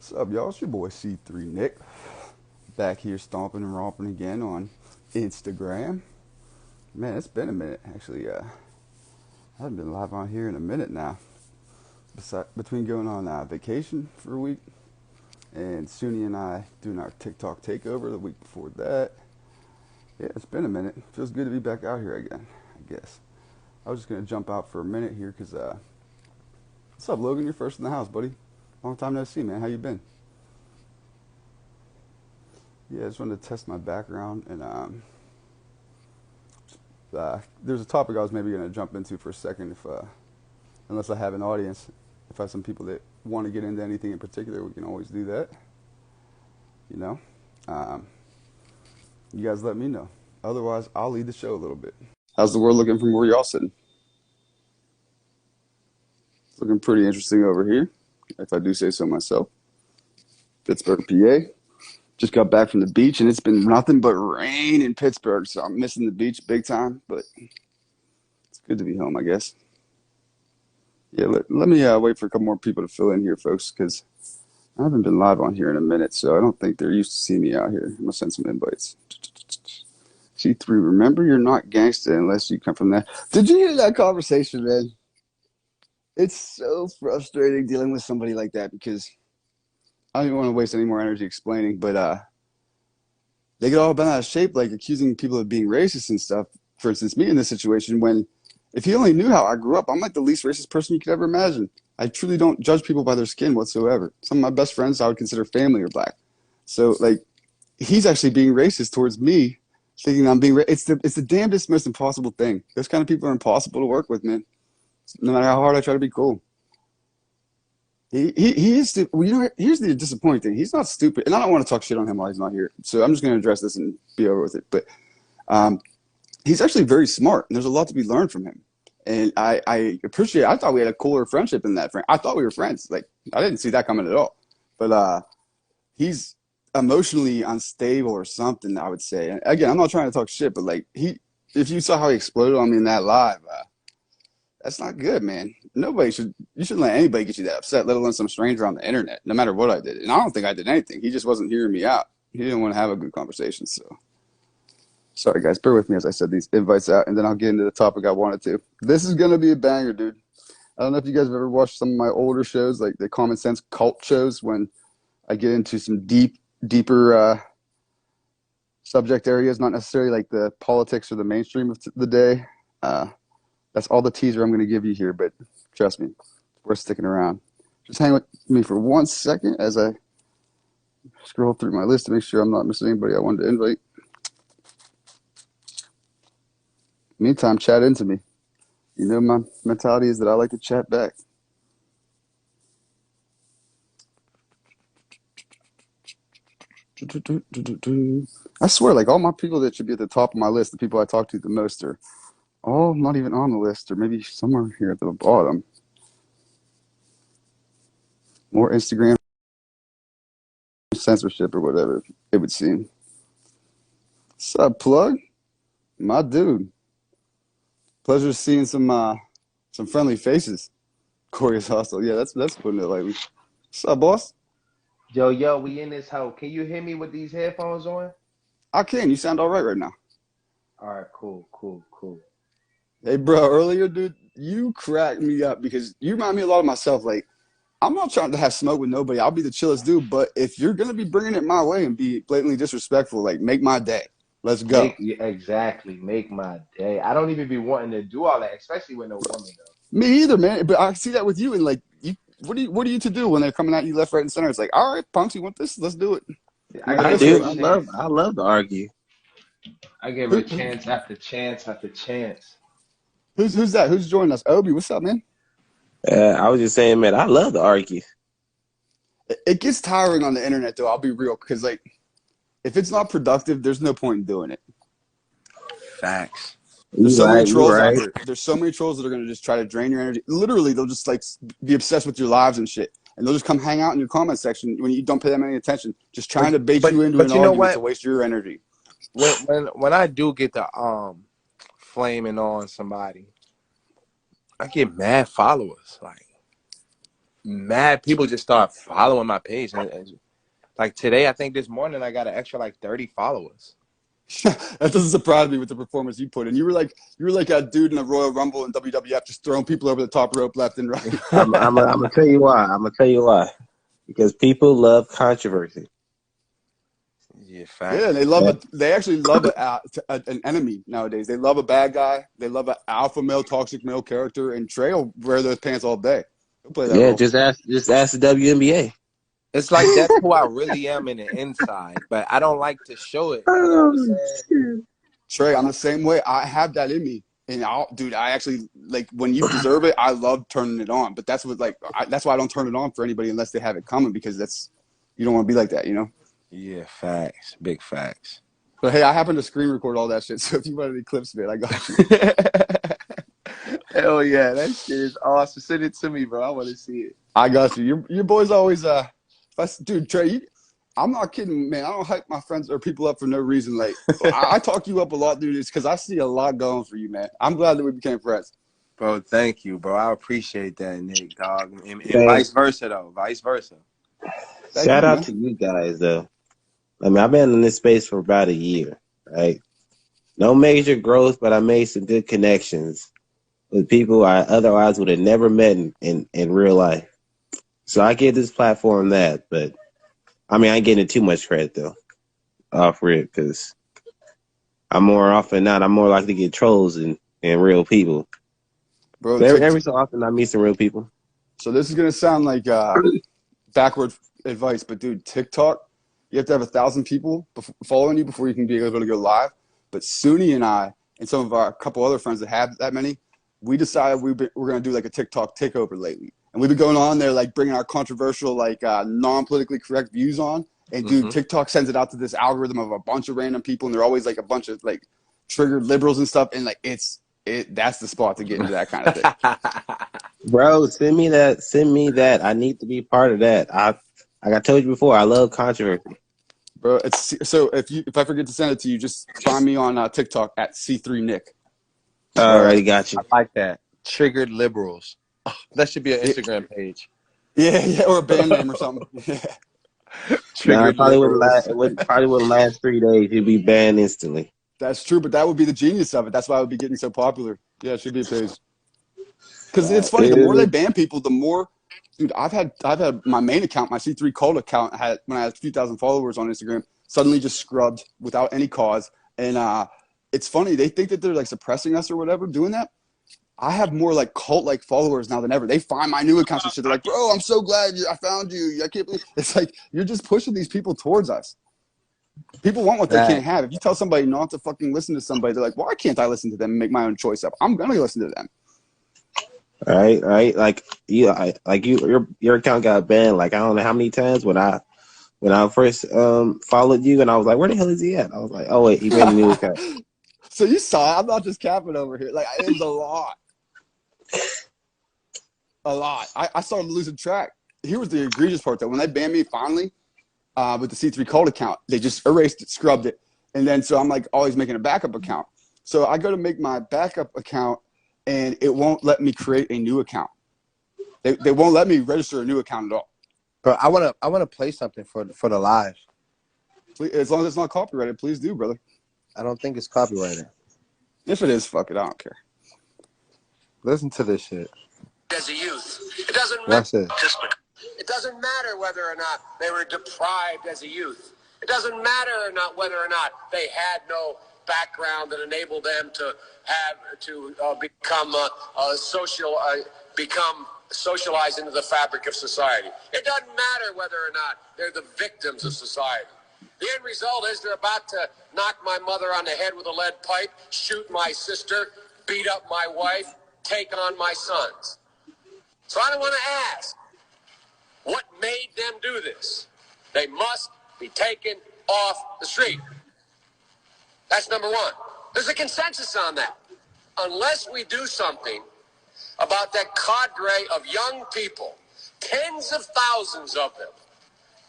What's up, y'all? It's your boy C3 Nick. Back here stomping and romping again on Instagram. Man, it's been a minute. Actually, I haven't been live on here in a minute now. Between going on vacation for a week and Suni and I doing our TikTok takeover the week before that. Yeah, it's been a minute. Feels good to be back out here again, I guess. I was just going to jump out for a minute here because, what's up, Logan? You're first in the house, buddy. Long time no see, man. How you been? Yeah, I just wanted to test my background, and there's a topic I was maybe going to jump into for a second, if unless I have an audience. If I have some people that want to get into anything in particular, we can always do that. You know, um, you guys let me know. Otherwise, I'll lead the show a little bit. How's the world looking from where y'all sitting? It's looking pretty interesting over here, if I do say so myself. Pittsburgh, PA. Just got back from the beach, and it's been nothing but rain in Pittsburgh, so I'm missing the beach big time, but it's good to be home, I guess. Yeah, let me wait for a couple more people to fill in here, folks, because I haven't been live on here in a minute, so I don't think they're used to seeing me out here. I'm going to send some invites. C3, remember, you're not gangsta unless you come from that. Did you hear that conversation, man? It's so frustrating dealing with somebody like that because I don't even want to waste any more energy explaining, but they get all bent out of shape, like accusing people of being racist and stuff. For instance, me in this situation, when if you only knew how I grew up, I'm like the least racist person you could ever imagine. I truly don't judge people by their skin whatsoever. Some of my best friends I would consider family are black. So like he's actually being racist towards me, thinking I'm being it's the damnedest most impossible thing. Those kind of people are impossible to work with, man. No matter how hard I try to be cool. He is stupid. Well, you know, here's the disappointing thing. He's not stupid, and I don't want to talk shit on him while he's not here. So I'm just going to address this and be over with it. But um, he's actually very smart, and there's a lot to be learned from him. And I appreciate. I thought we had a cooler friendship than that. Friend, I thought we were friends. Like I didn't see that coming at all. But he's emotionally unstable or something, I would say. And again, I'm not trying to talk shit, but like if you saw how he exploded on me in that live, that's not good, man. You shouldn't let anybody get you that upset, let alone some stranger on the internet, no matter what I did. And I don't think I did anything. He just wasn't hearing me out. He didn't want to have a good conversation. So sorry, guys. Bear with me as I said these invites out, and then I'll get into the topic I wanted to. This is going to be a banger, dude. I don't know if you guys have ever watched some of my older shows, like the Common Sense cult shows, when I get into some deeper subject areas, not necessarily like the politics or the mainstream of the day. That's all the teaser I'm going to give you here, but trust me, we're sticking around. Just hang with me for 1 second as I scroll through my list to make sure I'm not missing anybody I wanted to invite. Meantime, chat into me. You know my mentality is that I like to chat back. I swear, like all my people that should be at the top of my list, the people I talk to the most, are all not even on the list, or maybe somewhere here at the bottom. More Instagram censorship or whatever it would seem. What's up, plug? My dude. Pleasure seeing some friendly faces. Corey's hostile. Yeah, that's putting it lightly. What's up, boss? Yo, we in this house. Can you hear me with these headphones on? I can. You sound all right now. All right, cool. Hey, bro. Earlier, dude, you cracked me up because you remind me a lot of myself. Like, I'm not trying to have smoke with nobody. I'll be the chillest dude. But if you're gonna be bringing it my way and be blatantly disrespectful, like, make my day. Let's go. Exactly, make my day. I don't even be wanting to do all that, especially with no woman though. Me either, man. But I see that with you, and like, you, what are you to do when they're coming at you left, right, and center? It's like, all right, punks, you want this? Let's do it. I Not give I this her do. a way. chance. I love to argue. I give her Who, chance after chance after chance. who's that? Who's joining us? Obi, what's up, man? I was just saying, man, I love to argue. It gets tiring on the internet, though. I'll be real, because like, if it's not productive, there's no point in doing it. Facts. There's You so many right. You trolls out right. here. There's so many trolls that are gonna just try to drain your energy. Literally, they'll just like be obsessed with your lives and shit, and they'll just come hang out in your comment section when you don't pay them any attention, just But trying to bait but you into an but you know argument to what? waste your energy. When I do get the flaming on somebody, I get mad followers. Like mad people just start following my page. And like today, I think this morning I got an extra like 30 followers. That doesn't surprise me with the performance you put in. You were like a dude in a Royal Rumble in WWF, just throwing people over the top rope left and right. I'm gonna tell you why. I'm gonna tell you why. Because people love controversy. Yeah, fact. Yeah, they love it. They actually love an enemy nowadays. They love a bad guy. They love an alpha male, toxic male character. And Trey will wear those pants all day. He'll play that Yeah, role. just ask the WNBA. It's like that's who I really am in the inside, but I don't like to show it. You know what I'm saying? Trey, I'm the same way. I have that in me. And dude, I actually like when you deserve it. I love turning it on, but that's that's why I don't turn it on for anybody unless they have it coming, because you don't want to be like that, you know. Yeah, facts. Big facts. But hey, I happen to screen record all that shit, so if you want any clips, man, I got you. Hell yeah, that shit is awesome. Send it to me, bro. I want to see it. I got you. Your boy's always dude, Trey. I'm not kidding, man. I don't hype my friends or people up for no reason. Like I talk you up a lot, dude. It's because I see a lot going for you, man. I'm glad that we became friends. Bro, thank you, bro. I appreciate that, Nick, dog. And Thanks. vice versa, though. Vice versa. Shout out to you guys, though. I mean, I've been in this space for about a year, right? No major growth, but I made some good connections with people I otherwise would have never met in real life. So I give this platform that, but I mean, I ain't getting too much credit, though, for it, because I'm more often not, I'm more likely to get trolls than real people. Bro, So every so often I meet some real people. So this is going to sound like backward advice, but dude, TikTok, you have to have 1,000 people following you before you can be able to go live. But Suni and I and some of our couple other friends that have that many, we decided we're going to do like a TikTok takeover lately. And we've been going on there, like bringing our controversial, like non-politically correct views on. And dude, TikTok sends it out to this algorithm of a bunch of random people, and they're always like a bunch of like triggered liberals and stuff. And like that's the spot to get into that kind of thing. Bro, send me that. I need to be part of that. Like I told you before, I love controversy. Bro, so if I forget to send it to you, just find me on TikTok at C3Nick. Alrighty, got you. I like that. Triggered liberals. Oh, that should be an Instagram page. Yeah, or a band name or something. Yeah. Triggered probably wouldn't last 3 days. You'd be banned instantly. That's true, but that would be the genius of it. That's why it would be getting so popular. Yeah, it should be a page. Because it's funny, the more they ban people, the more. Dude, I've had my main account, my C3 Cult account, when I had a few thousand followers on Instagram, suddenly just scrubbed without any cause. And it's funny, they think that they're like suppressing us or whatever doing that. I have more like cult-like followers now than ever. They find my new accounts and shit. They're like, bro, I'm so glad I found you. I can't believe it's like you're just pushing these people towards us. People want what they can't have. If you tell somebody not to fucking listen to somebody, they're like, why can't I listen to them and make my own choice up? I'm gonna listen to them. Right. Like your account got banned. Like I don't know how many times when I first followed you, and I was like, where the hell is he at? I was like, oh wait, he made a new account. So you saw, I'm not just capping over here. Like it was a lot. A lot. I started losing track. Here was the egregious part though. When they banned me finally with the C3 Cult account, they just erased it, scrubbed it. And then so I'm like always making a backup account. So I go to make my backup account and it won't let me create a new account. They won't let me register a new account at all. But I wanna play something for the live. Please, as long as it's not copyrighted, please do, brother. I don't think it's copyrighted. If it is, fuck it, I don't care. Listen to this shit. As a youth, it doesn't matter. It doesn't matter whether or not they were deprived as a youth. It doesn't matter or not whether or not they had no background that enabled them to become socialized into the fabric of society. It doesn't matter whether or not they're the victims of society. The end result is they're about to knock my mother on the head with a lead pipe, shoot my sister, beat up my wife, take on my sons. So I want to ask, what made them do this? They must be taken off the street. That's number one. There's a consensus on that. Unless we do something about that cadre of young people, tens of thousands of them,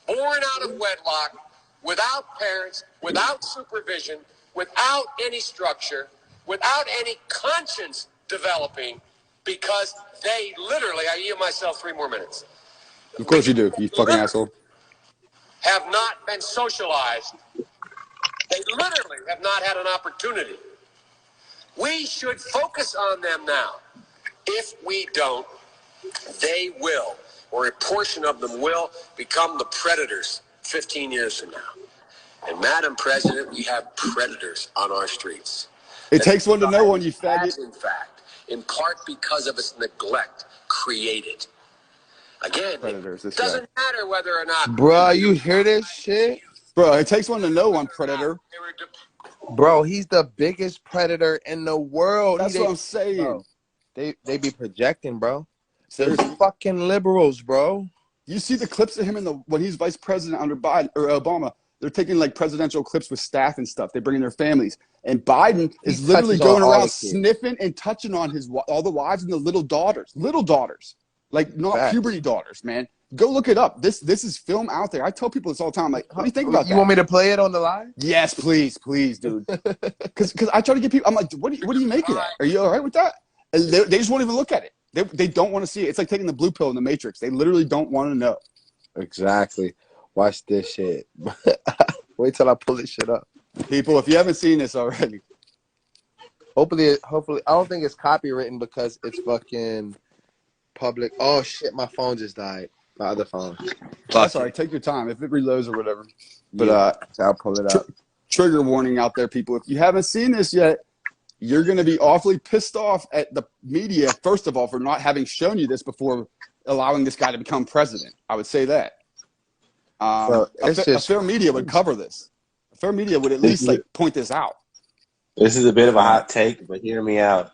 born out of wedlock, without parents, without supervision, without any structure, without any conscience developing, because they literally, I yield myself 3 more minutes. Of course you do, you fucking literally asshole. have not been socialized. They literally have not had an opportunity. We should focus on them now. If we don't, they will, or a portion of them will, become the predators 15 years from now. And Madam President, we have predators on our streets. It takes one to know one, you Has, faggot. in fact, in part because of its neglect, created. Again, Predators, it doesn't matter whether or not. Bro, you hear this shit? Bro, it takes one to know one, predator. Bro, he's the biggest predator in the world. That's what I'm saying. Bro, they be projecting, bro. They're Seriously. fucking liberals, bro. You see the clips of him when he's vice president under Biden or Obama. They're taking like presidential clips with staff and stuff. They bring in their families, and Biden is literally going around sniffing and touching on all the wives and the little daughters, like not Facts. puberty daughters. Man, go look it up. This is film out there. I tell people this all the time. Like, what do you think about that? You want me to play it on the live? Yes, please, dude. Because I try to get people. I'm like, what do you make of that? Are you all right with that? And they just won't even look at it. They don't want to see it. It's like taking the blue pill in the Matrix. They literally don't want to know. Exactly. Watch this shit. Wait till I pull this shit up. People, if you haven't seen this already. Hopefully, I don't think it's copywritten because it's fucking public. Oh, shit, my phone just died. My other phone. That's all right. Take your time. If it reloads or whatever. But I'll pull it up. Trigger warning out there, people. If you haven't seen this yet, you're going to be awfully pissed off at the media, first of all, for not having shown you this before allowing this guy to become president. I would say that. A fair media would cover this. A fair media would at least like point this out. This is a bit of a hot take, but hear me out.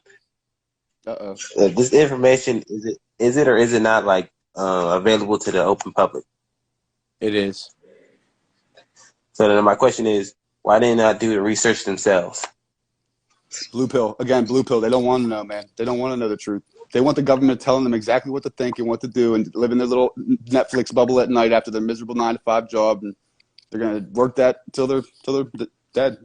Uh-oh. This information, is it or is it not like available to the open public? It is. So then my question is, why didn't they not do the research themselves? Blue pill. Again, blue pill. They don't want to know, man. They don't want to know the truth. They want the government telling them exactly what to think and what to do and live in their little Netflix bubble at night after their miserable 9-to-5 job. And they're going to work that till they're dead.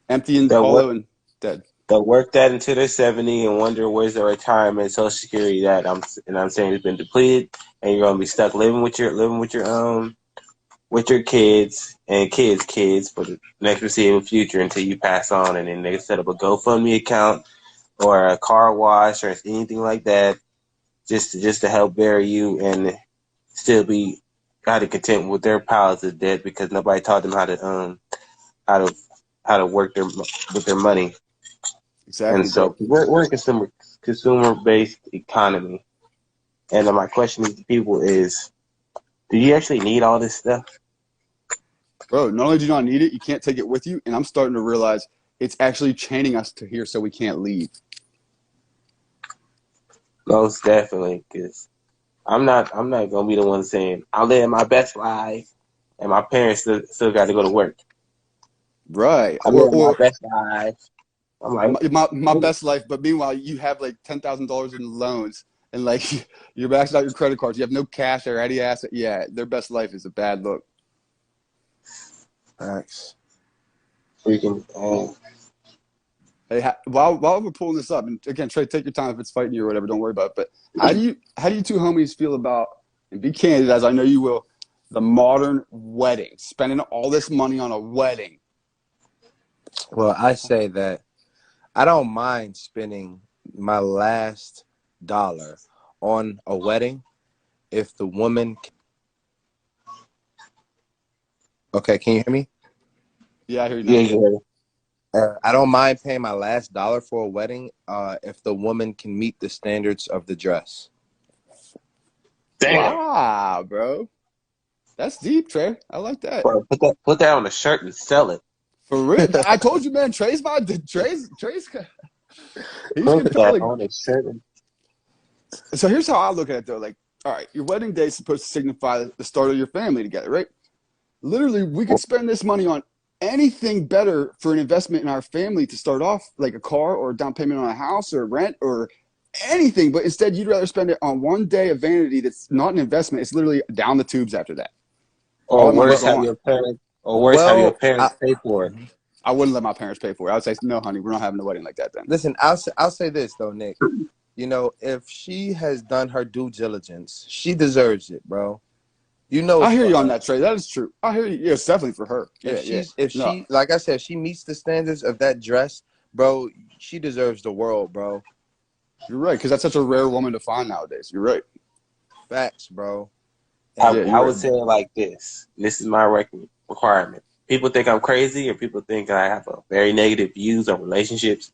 Empty and hollow and dead. They'll work that until they're 70 and wonder where's their retirement, Social Security that I'm saying it's been depleted, and you're gonna be stuck living with your kids and kids for the next foreseeable future until you pass on, and then they set up a GoFundMe account or a car wash or anything like that, just to help bury you and still be kind of content with their piles of debt because nobody taught them how to work with their money. Exactly. And so we're a consumer based economy. And my question to people is, do you actually need all this stuff? Bro, not only do you not need it, you can't take it with you. And I'm starting to realize it's actually chaining us to here so we can't leave. Most definitely, because I'm not gonna be the one saying I'll live my best life, and my parents still got to go to work. Right. I live my best life. I'm like my best life, but meanwhile you have like $10,000 in loans and like you're maxing out your credit cards. You have no cash or any asset. Yeah, their best life is a bad look. Thanks. freaking. Hey, while we're pulling this up, and again, Trey, take your time if it's fighting you or whatever. Don't worry about it. But how do you two homies feel about, and be candid as I know you will, the modern wedding, spending all this money on a wedding? Well, I say that I don't mind spending my last dollar on a wedding if the woman. Okay, can you hear me? Yeah, I hear you now. I don't mind paying my last dollar for a wedding if the woman can meet the standards of the dress. Damn. Wow, bro. That's deep, Trey. I like that. Bro, put that on a shirt and sell it. For real. I told you, man, Trey's he's Put that on a shirt. So here's how I look at it, though. Like, all right, your wedding day is supposed to signify the start of your family together, right? Literally, we could spend this money on anything better for an investment in our family to start off, like a car or a down payment on a house or rent or anything. But instead, you'd rather spend it on one day of vanity that's not an investment. It's literally down the tubes after that. Or worse, have your parents pay for it. I wouldn't let my parents pay for it. I would say, no, honey, we're not having a wedding like that then. Listen, I'll say this, though, Nick. You know, if she has done her due diligence, she deserves it, bro. You know I it's hear for you on her. that, Trey. That is true. I hear you. Yeah, it's definitely for her. Yeah, yeah. If No, she, like I said, if she meets the standards of that dress, bro, she deserves the world, bro. you're right, because that's such a rare woman to find nowadays. You're right. Facts, bro. I, Yeah, And I you're would right. say it like this. This is my requirement. People think I'm crazy, or people think I have a very negative views on relationships,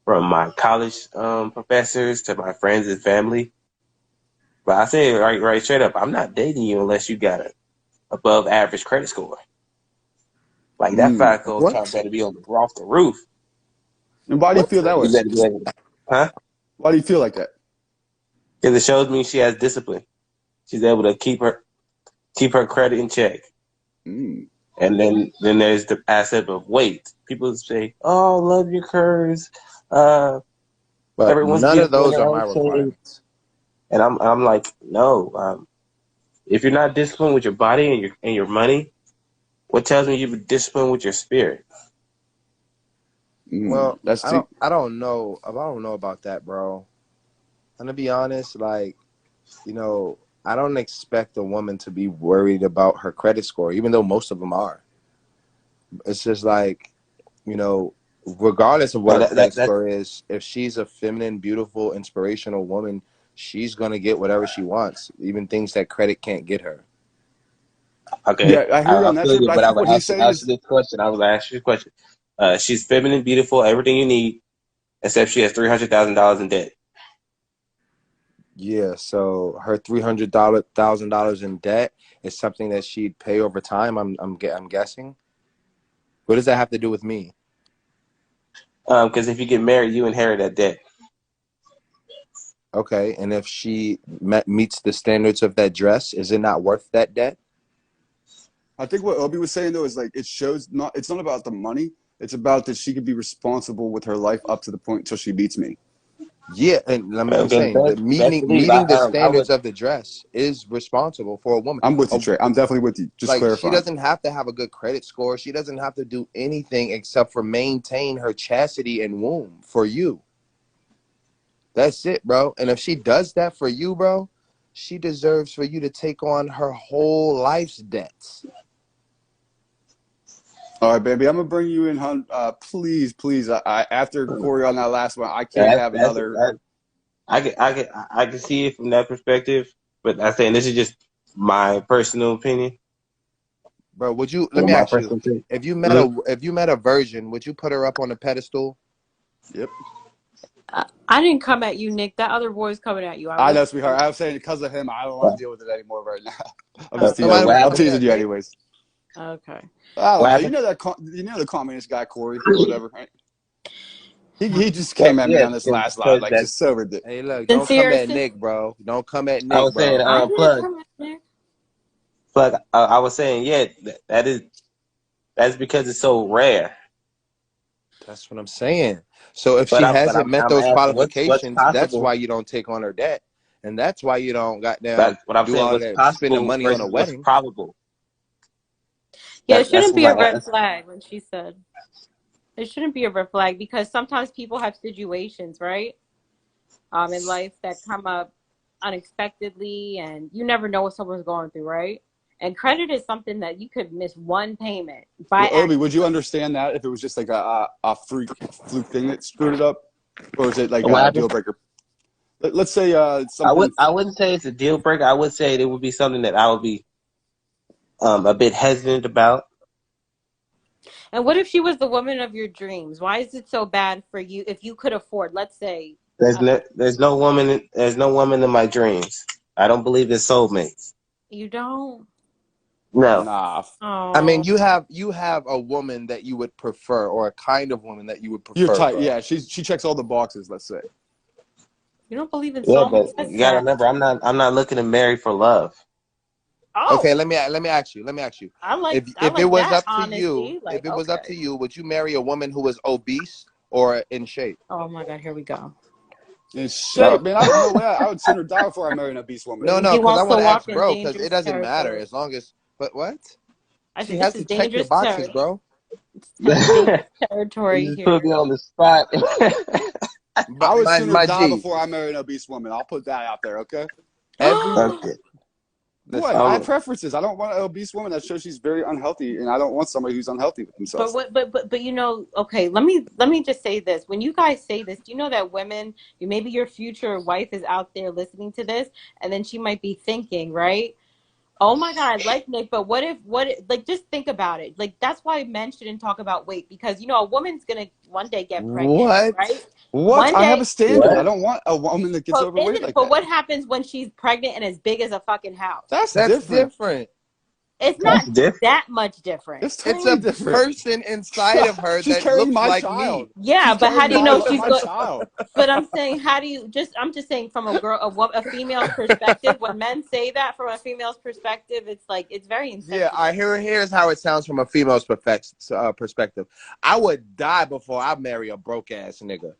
from my college professors to my friends and family. But I say it right straight up, I'm not dating you unless you got a above average credit score. Like that Mm. 5 count what? better be off the roof. And why do you What? feel that way? You better be able to, huh? Why do you feel like that? Because it shows me she has discipline. She's able to keep her credit in check. Mm. And then there's the aspect of weight. People say, "Oh, love your curves. Uh, But everyone's none of beautiful in those their are own my shape." requirements. And I'm like, no. If you're not disciplined with your body and your money, what tells me you're disciplined with your spirit? Mm. Well, That's deep. I don't know. I don't know about that, bro. I'm gonna be honest. Like, you know, I don't expect a woman to be worried about her credit score, even though most of them are. It's just like, you know, regardless of what But her credit that score is, if she's a feminine, beautiful, inspirational woman, she's gonna get whatever she wants, even things that credit can't get her. okay. Yeah, I hear you I on that, feel Trey. you, But I but I think would what he's saying ask is, you this question. I would ask you a question. She's feminine, beautiful, everything you need, except she has $300,000 in debt. Yeah, so her $300,000 in debt is something that she'd pay over time. I'm guessing. What does that have to do with me? Because if you get married, you inherit that debt. Okay, and if she meets the standards of that dress, is it not worth that debt? I think what Obi was saying though is like it shows not. It's not about the money. It's about that she could be responsible with her life up to the point until she beats me. Yeah, and I'm Okay, saying that best believe meeting the I would. standards of the dress is responsible for a woman. I'm with you, A, Trey. I'm definitely with you. Just like she clarifying. doesn't have to have a good credit score. She doesn't have to do anything except for maintain her chastity and womb for you. That's it, bro. And if she does that for you, bro, she deserves for you to take on her whole life's debts. All right, baby. I'm gonna bring you in, hun. Please, please. After Corey on that last one, I can't That's have that's another. that. I can see it from that perspective, but I'm saying this is just my personal opinion. Bro, would you let Or me my ask you, personal opinion. if you met a virgin, would you put her up on a pedestal? Yep. I didn't come at you, Nick. That other boy's coming at you. I I know, was. sweetheart. I'm saying because of him, I don't want to deal with it anymore right now. I'm just But Okay. teasing but you. what Nobody I'm let me happened? teasing ask you Nick. anyways. Okay. I don't What know. You happened? know that you know the communist guy Corey or whatever, right? He just Well, came at me yeah, on this last live, because like that just so ridiculous. Hey, look, don't come Sincere, at since Nick, bro. Don't come at I Nick, was saying, bro. I didn't plug, come at Nick. plug. I was saying, yeah, that's because it's so rare. That's what I'm saying. So if But she I'm but hasn't I'm met I'm those asking what's qualifications, that's possible. why you don't take on her debt. And that's why you don't But goddamn what I'm do saying, all what's that spending possible money on a versus what's wedding. probable. Yeah, it That's shouldn't what be a my red answer. flag when she said. It shouldn't be a red flag because sometimes people have situations, right? In life that come up unexpectedly and you never know what someone's going through, right? And credit is something that you could miss one payment by Well, Obi, would you accident. understand that if it was just like a freak fluke thing that screwed it up, or is it like What a happened? deal breaker? Let's say something. I wouldn't say it's a deal breaker. I would say it would be something that I would be a bit hesitant about. And what if she was the woman of your dreams? Why is it so bad for you if you could afford, let's say, There's no woman in my dreams. I don't believe in soulmates. you don't? No. Nah, I mean, Oh, you have a woman that you would prefer, or a kind of woman that you would you're prefer, tight. bro. Yeah, she checks all the boxes. Let's say. you don't believe in Yeah, but soulmates? That's you gotta sad. remember, I'm not looking to marry for love. Oh, Okay, let me ask you. Let me ask you. I If it like was that up to you, honesty. if Like, it was up to okay. you, would you marry a woman who was obese or in shape? Oh my God, here we go. In No, shape, man. No way. I would sooner die before I marry an obese woman. No, no, He because I wants to want to ask walk in bro, because it dangerous doesn't matter territory. as long as. But what? I She said, this has is to check your dangerous boxes, territory. bro. Dangerous you territory just put here. me on the spot. I But would sooner my die G, before I marry an obese woman. I'll put that out there, okay? every Okay. What? listen, I have preferences. I don't want an obese woman that shows she's very unhealthy, and I don't want somebody who's unhealthy with But themselves. what? But you know, okay. Let me just say this. When you guys say this, do you know that women, maybe your future wife is out there listening to this, and then she might be thinking, right? Oh my God, I like Nick, but like, just think about it. Like, that's why men shouldn't talk about weight, because, a woman's gonna one day get pregnant, right? what? What? One I have day, a standard. I What? don't want a woman that gets overweight like but that. what happens when she's pregnant and as big as a fucking house? That's That's different. different. It's That's not different. that much different. It's It's totally a different. person inside of her She's that carrying looks my like me. child. Yeah, She's but how carrying do you know she's my good? child. But I'm saying, I'm just saying from a female's perspective, when men say that from a female's perspective, it's like, it's very Yeah, insensitive. here's how it sounds from a female's perspective. I would die before I marry a broke ass nigga.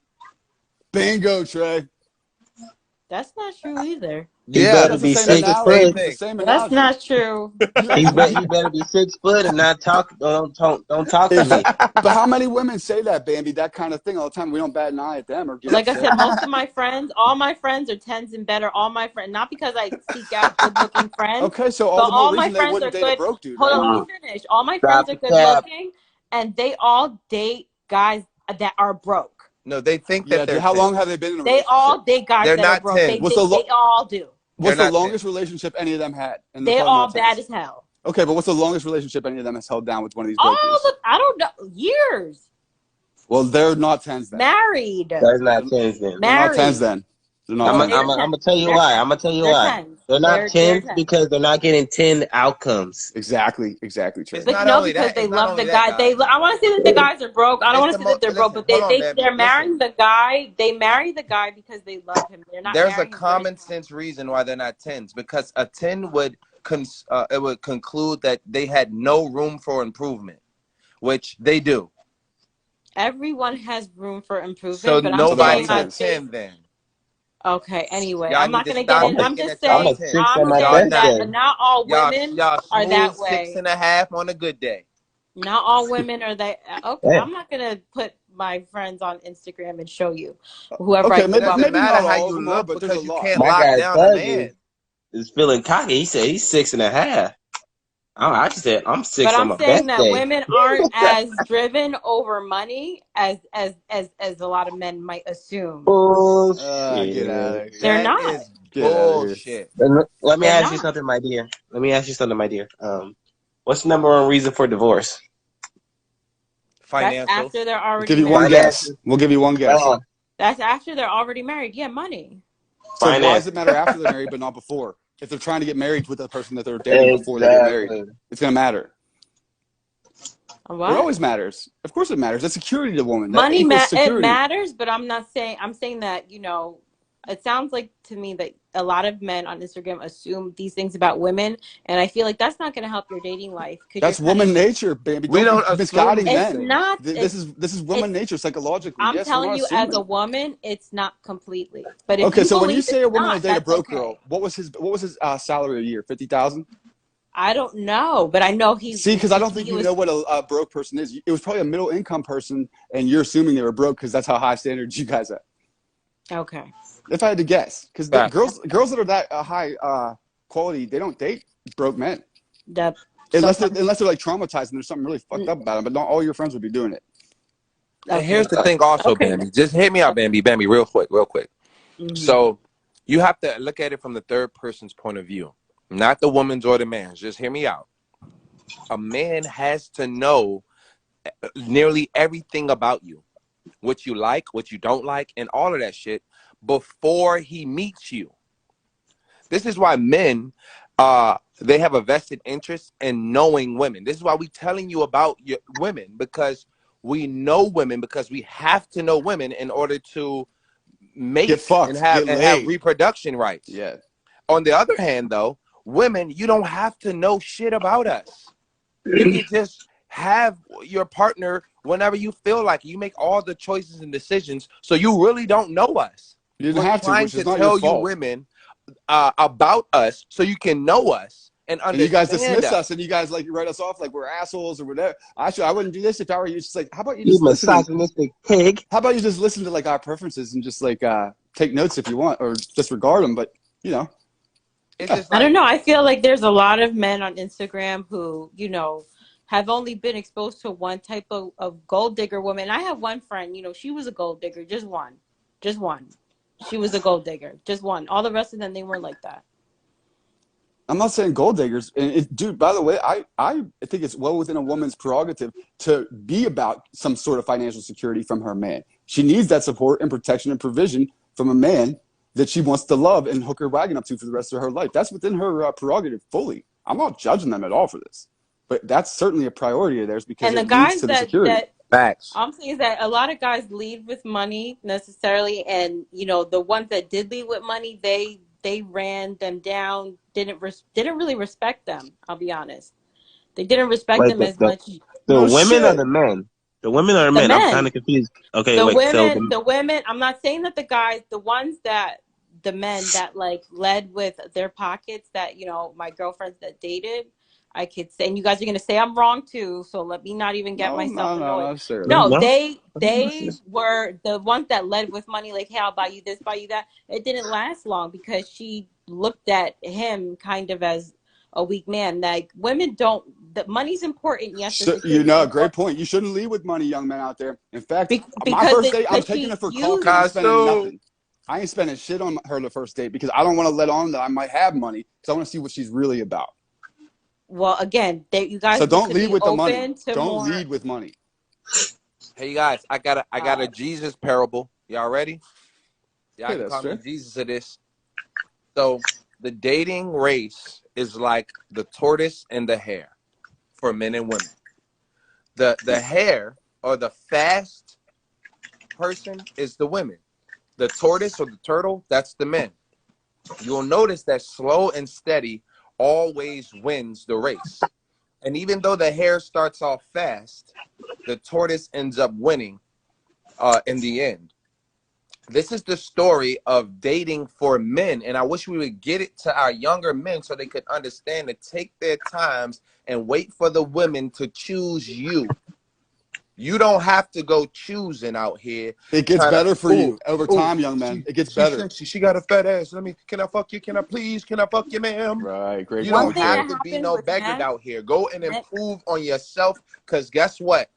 Bingo, Trey. That's not true either. He Yeah, better That's the be same it's 6 the same analogy. foot. It's the thing. same That's analogy. not true. He better be 6 foot and not talk. Don't talk to me. But how many women say that, Bambi? That kind of thing all the time. We don't bat an eye at them or get Like I upset. said, most of my friends, all my friends are tens and better. All my friends, not because I seek out good-looking friends, Okay, so but all the more all my reason they friends wouldn't are date a good. broke dude, Hold right? on, let me finish. All my Stop friends are the good cap. looking, and they all date guys that are broke. No, they think Yeah. that they're How 10. long have they been in a They relationship? all date guys They're that are not broke. They 10. What's they, the they all do. They're what's the not 10. longest relationship any of them had? And they're They probably all not bad tens. as hell. Okay, but what's the longest relationship any of them has held down with one of these broke Oh, dudes? look, I don't know, years. Well, they're not tens then. Married, That's not 10s then. They're not tens married. then. They're not No, tens they're then. tens. Tell you They're why. tens. I'm gonna tell you They're why. tens. They're not They're 10s tens. because they're not getting 10 outcomes. Exactly, Trey. It's But not no, only because that. they It's not love only the that, guy. guys. I want to say that the guys are broke. I don't It's want the to say that they're broke, listen. but Hold on, baby. they're Listen. marrying the guy. They marry the guy because they love him. They're not There's a marrying him for his common sense reason why they're not 10s, because a 10 would it would conclude that they had no room for improvement, which they do. Everyone has room for So improvement, but I'm So they're not saying nobody's a on tens. face. 10 then. Okay. Anyway, Y'all I'm need not to gonna get stop in. I'm a, I'm thinking just that y'all I'm a saying. 10. 6 on I'm my Y'all saying best not. that day. not all women Y'all are smooth that six way. and a half on a good day. Not all women are that. Okay, Yeah. I'm not gonna put my friends on Instagram and show you whoever I Okay, It grew maybe up doesn't maybe with. matter not how all of you them are, look but there's a because you lot. can't My lock guy's down a man. cousin is feeling cocky. He said he's 6.5. I just said I'm But 6 on I'm my saying best that day. women aren't as driven over money as a lot of men might assume. Get out Bullshit. of here. They're That not. is Get out of here. bullshit. Let me They're ask you not. something, my dear. Let me ask you something, my dear. What's the number one reason for divorce? That's Financials. after they're We'll already give you one married. guess. Finances. We'll give you one guess. That's after they're already married. Yeah, money. So why does it Finances. matter after they're married but not before? If they're trying to get married with the person that they're dating before they get married, Exactly. it's gonna matter. It What? always matters. Of course it matters. That's security to the woman. That Money equals it security. matters, but I'm saying that, it sounds like to me that a lot of men on Instagram assume these things about women, and I feel like that's not going to help your dating life, because That's you're kind woman of, nature, baby. We Don't be don't assume misguiding these it's men. things. not, This is woman it's, nature psychologically. I'm Yes, we're telling not you as a assuming. woman, it's not completely. But if Okay, you so when you believe say it's a woman will not, date a that's broke girl, okay. what was his salary a year? 50,000? I don't know, but I know See, because I don't think he you was, know what a broke person is. It was probably a middle income person, and you're assuming they were broke because that's how high standards you guys have. okay. If I had to guess, because Facts. girls that are that high quality, they don't date broke men That unless they're sometimes, like traumatized and there's something really fucked up about them. But not all your friends would be doing it. And okay. here's the thing also, Okay. Bambi. Just hit me out, Bambi, real quick. Mm-hmm. So you have to look at it from the third person's point of view, not the woman's or the man's. Just hear me out. A man has to know nearly everything about you, what you like, what you don't like, and all of that shit before he meets you. This is why men, they have a vested interest in knowing women. This is why we telling you about women, because we know women, because we have to know women in order to mate Get fucked, get and have laid. reproduction rights. Yeah. On the other hand, though, women, you don't have to know shit about us. You can just have your partner whenever you feel like it. You make all the choices and decisions, so you really don't know us. You didn't We're have to, trying which to is not your tell you fault. women about us so you can know us, and And you guys understand dismiss that. us, and you guys like write us off like we're assholes or whatever. Actually, I wouldn't do this if I were you. Just like, how about you You just listen and misogynistic pig. how about you just listen to like our preferences and just like take notes if you want or disregard them. But you know, It's yeah. just I don't like, know. I feel like there's a lot of men on Instagram who, have only been exposed to one type of gold digger woman. I have one friend, she was a gold digger, just one. Just one. She was a gold digger, just one. All the rest of them, they weren't like that. I'm not saying gold diggers. And dude, by the way, I think it's well within a woman's prerogative to be about some sort of financial security from her man. She needs that support and protection and provision from a man that she wants to love and hook her wagon up to for the rest of her life. That's within her prerogative fully. I'm not judging them at all for this, but that's certainly a priority of theirs because And the it leads guys to the that security. that facts. I'm saying is that a lot of guys lead with money necessarily, and the ones that did lead with money, they ran them down, didn't really respect them. I'll be honest, they didn't respect Wait, them as much. the No women or shit. the men? The women or the The men? I'm kind men, of confused. Okay, the wait. So women, the women. I'm not saying that the guys, the men that like led with their pockets. That my girlfriends that dated. I could say, and you guys are gonna say I'm wrong too. So let me not even get No, myself no, no, annoyed. not necessarily. No, no. they were the ones that led with money. Like, hey, I'll buy you this, buy you that. It didn't last long because she looked at him kind of as a weak man. Like women don't. The money's important. Yes, the security is Great important. point. You shouldn't lead with money, young men out there. In fact, my Because first date, I'm taking her she for coffee used. and I'm spending Picasso. nothing. I ain't spending shit on her the first date because I don't want to let on that I might have money because I want to see what she's really about. Well, again, you So guys need don't to lead be with the money. open to Don't more. lead with money. Hey guys, I got a Jesus parable. Y'all ready? Y'all Okay, can that's call me fair. Jesus of this. So the dating race is like the tortoise and the hare for men and women. The hare or the fast person is the women. The tortoise or the turtle, that's the men. You'll notice that slow and steady always wins the race. And even though the hare starts off fast, the tortoise ends up winning in the end. This is the story of dating for men, and I wish we would get it to our younger men so they could understand to take their times and wait for the women to choose you. You don't have to go choosing out here It gets trying to, better for oh, you over oh, time, young man. It gets she's better. sexy, she got a fat ass. Can I fuck you? Can I please? Can I fuck you, ma'am? Right. Great You One don't point, thing Trey. have that to be happens no with beggar men, out here. Go and men improve on yourself, because guess what?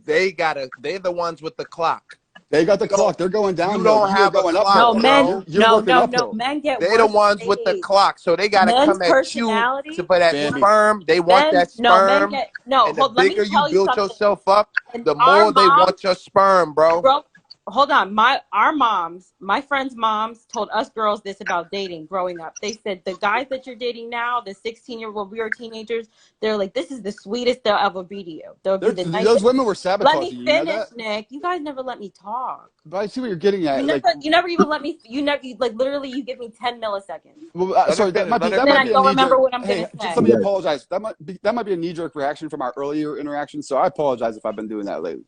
They're the ones with the clock. They got the You don't clock. They're going you downhill. don't You are have a going clock, no uphill. men, bro. You're no, working no, no, uphill. men get They're the worse ones with with the age. clock. So they gotta Men's come at you personality, for that Bambi. sperm. They want men, that no, men sperm. get no. And the Hold, let me bigger you tell you build something. yourself up, And the our more they moms, want your sperm, bro. bro, hold on. Our moms, my friends' moms told us girls this about dating growing up. They said the guys that you're dating now, the 16-year when we were teenagers, they're like, this is the sweetest they'll ever be to you. They'll be the Those nicest. women were Let me sabotaging you. You know finish, that? Nick. You guys never let me talk. But I see what you're getting You at. never, Like, you never even let me. You never, like literally, you give me 10 milliseconds, well, Let her sorry, finish. Let her that then might I be a finish. don't knee remember jerk. what I'm gonna Hey, just let say. me apologize. That might be a knee jerk reaction from our earlier interaction. So I apologize if I've been doing that lately.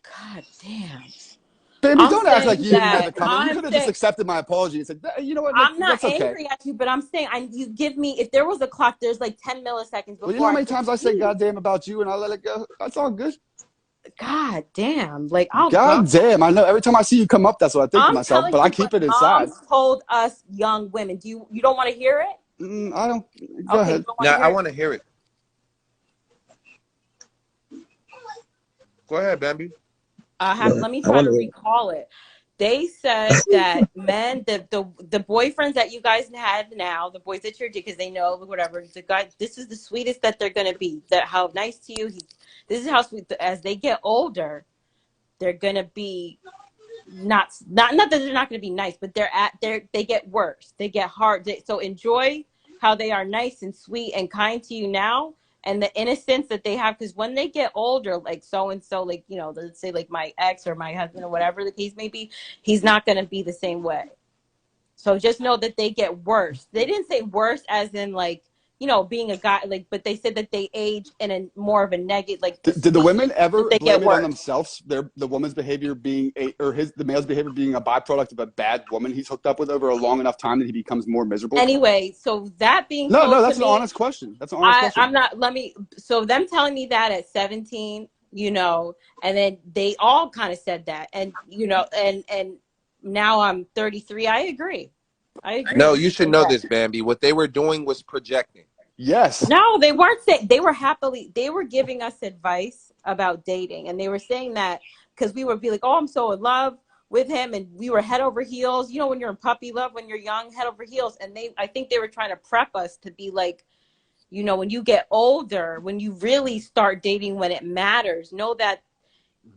God damn. Baby, I'm don't act like saying you didn't have that it coming. You I'm could have just saying accepted my apology and said, you know what, Nick, I'm not that's okay. angry at you, but I'm saying you give me if there was a clock, there's like 10 milliseconds Well, you know before how I many say times I say you. goddamn about you and I let it go? That's all good. God damn. Like God damn. I know every time I see you come up, that's what I think to I'm myself, telling but I you what keep it inside. moms told us young women. You don't want to hear it? I don't. Go Okay, you ahead. don't want Now to I hear it. want to hear it. Go ahead, Bambi. Let me I try want to to. recall it. They said that men, the boyfriends that you guys had now, the boys that you're because they know whatever the guy, this is the sweetest that they're gonna be. That how nice to you. This is how sweet. As they get older, they're gonna be not that they're not gonna be nice, but they get worse. They get hard. So enjoy how they are nice and sweet and kind to you now, and the innocence that they have, because when they get older, like so and so, like let's say like my ex or my husband or whatever the case may be, he's not going to be the same way. So just know that they get worse. They didn't say worse as in like you know, being a guy, like, but they said that they age in a more of a negative, like Did the women ever they get blame it on worse. themselves? The woman's behavior being the male's behavior being a byproduct of a bad woman he's hooked up with over a long enough time that he becomes more miserable? Anyway, so that being No, told that's to an me, honest question. That's an honest question. I'm not, so them telling me that at 17, you know, and then they all kind of said that, and, you know, and now I'm 33. I agree. No, you should know this, Bambi. What they were doing was projecting. Yes. No, they weren't saying, they were giving us advice about dating, and they were saying that because we would be like, oh, I'm so in love with him, and we were head over heels, you know, when you're in puppy love, when you're young, head over heels. And I think they were trying to prep us to be like, you know, when you get older, when you really start dating, when it matters, know that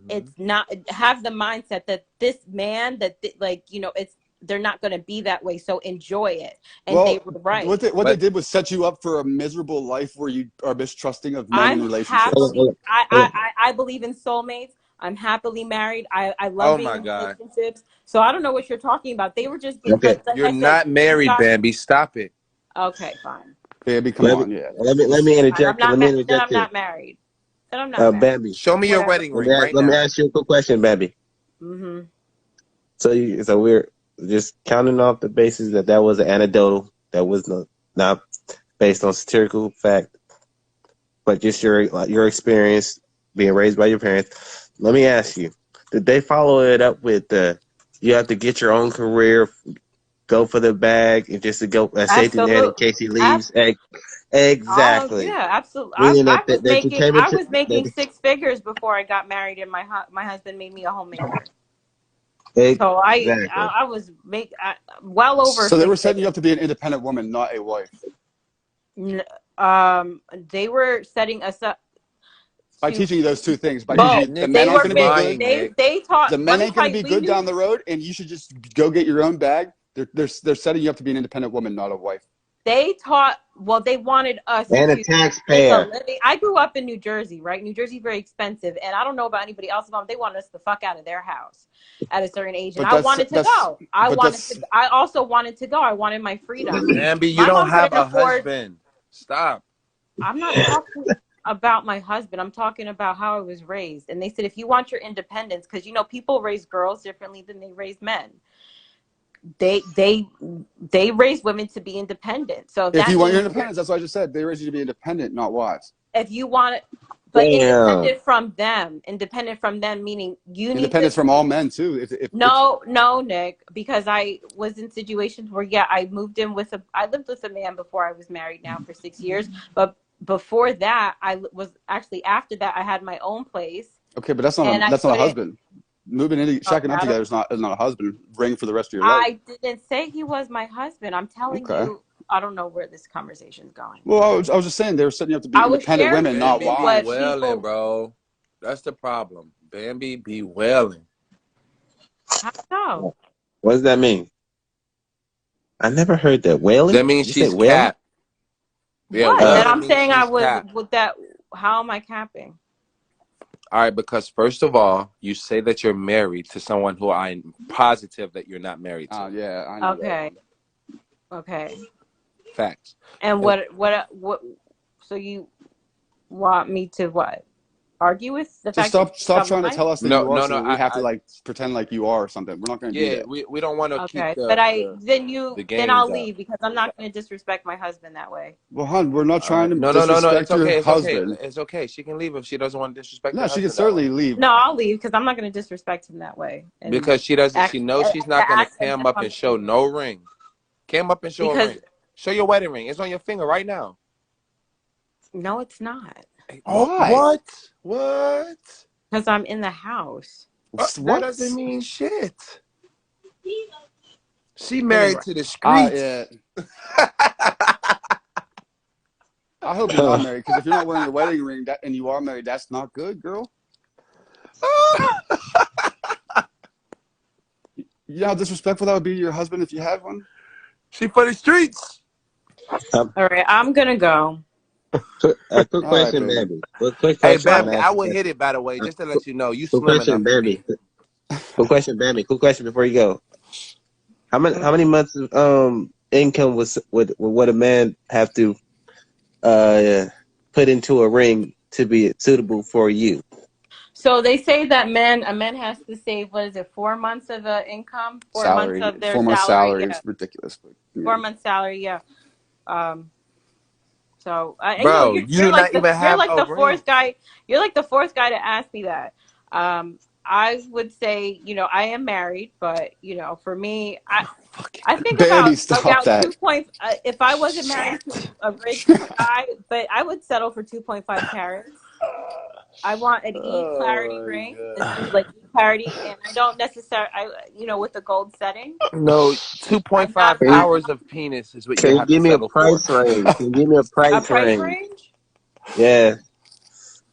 it's not, have the mindset that this man like, you know, they're not going to be that way, so enjoy it. And well, they were right. What they did was set you up for a miserable life where you are mistrusting of men in relationships. I believe in soulmates. I'm happily married. I love being in relationships. So I don't know what you're talking about. They were just but like you're not married, Bambi. Stop it. Okay, fine. Bambi, come on, yeah. Let me interject. Then I'm not married. Then I'm not married. Bambi, show me your wedding ring right now. Let me ask you a quick question, Bambi. Mm-hmm. So we're just counting off the basis that was an anecdotal, that was not based on satirical fact, but just your experience being raised by your parents. Let me ask you: did they follow it up with you have to get your own career, go for the bag, and just to go a safety net in case he leaves? Exactly. Yeah, absolutely. Meaning I was making 6 figures before I got married, and my husband made me a homemaker. So I was well over. So they were setting you up to be an independent woman, not a wife. They were setting us up by teaching you those two things. By teaching you, the men aren't going to be good. They taught the men ain't going to be good down the road, and you should just go get your own bag. They're setting you up to be an independent woman, not a wife. They taught. Well, they wanted us and a taxpayer. I grew up in New Jersey, right? New Jersey's very expensive, and I don't know about anybody else. They wanted us the fuck out of their house at a certain age, and I wanted to go. I also wanted to go. I wanted my freedom. Bambi, you don't have a husband. Stop. I'm not talking about my husband. I'm talking about how I was raised. And they said, if you want your independence, because, you know, people raise girls differently than they raise men. They raise women to be independent. So if you want your independence, that's what I just said. They raise you to be independent, not wives. If you want it, but independent from them, meaning you need independence from all men too. No, Nick, because I was in situations where I lived with a man before I was married now for 6 years, but before that after that I had my own place. Okay, but that's not a husband. Moving into shacking up together is not a husband ring for the rest of your life. I didn't say he was my husband. I'm telling you, I don't know where this conversation is going. Well, I was just saying they were setting you up to be independent women, not wives. Bambi be wailing, bro. That's the problem. Bambi be wailing. How so? What does that mean? I never heard that. Wailing? That means she's capped. Yeah, what? That I'm saying I was capped. With that. How am I capping? All right, because first of all, you say that you're married to someone who I'm positive that you're not married to. Yeah, I know. Okay. Facts. And what? So you want me to what? Argue with the fact? Stop trying to tell us that you are. No. We have to pretend like you are or something. We're not going to do that. we don't want to keep then I'll leave because I'm not going to disrespect my husband that way. Well, hon, we're not trying to disrespect your husband. It's okay. She can leave if she doesn't want to disrespect. No, she can certainly leave. No, I'll leave because I'm not going to disrespect him that way. Because she doesn't. She knows she's not going to cam up and show no ring. Cam up and show a ring. Show your wedding ring. It's on your finger right now. No, it's not. Oh, what? Because I'm in the house. That doesn't mean shit. She married to the streets. Yeah. I hope you're not married, because if you're not wearing your wedding ring and you are married, that's not good, girl. You know how disrespectful that would be to your husband if you had one? She for the streets. All right, I'm going to go. Quick question, Bambi. Hey, Bambi, I would hit it, by the way, just to let you know. You slim enough. Bambi. Quick question, Bambi. Quick question before you go. How many months of income would a man have to put into a ring to be suitable for you? So they say that a man has to save, what is it, 4 months of the income, 4 months Salary, of their 4 months salary. salary Yeah, is ridiculous, but yeah. 4 months salary. Yeah. Um. So Bro, you're you do not even you're have like a the ring. fourth guy. You're like the fourth guy to ask me that. I would say, I am married, but for me, I think Bambi, about stop that. 2 point. If I wasn't married to Shit. a rich guy, but I would settle for 2.5 carats. I want an E clarity Oh ring. my This god. is like E clarity, and I don't necessarily, with the gold setting. No, I'm 2.5 not. Can you, hours of penis is what you can you have to give me a settle for. price range? Can you give me a A price price range? range. Yeah.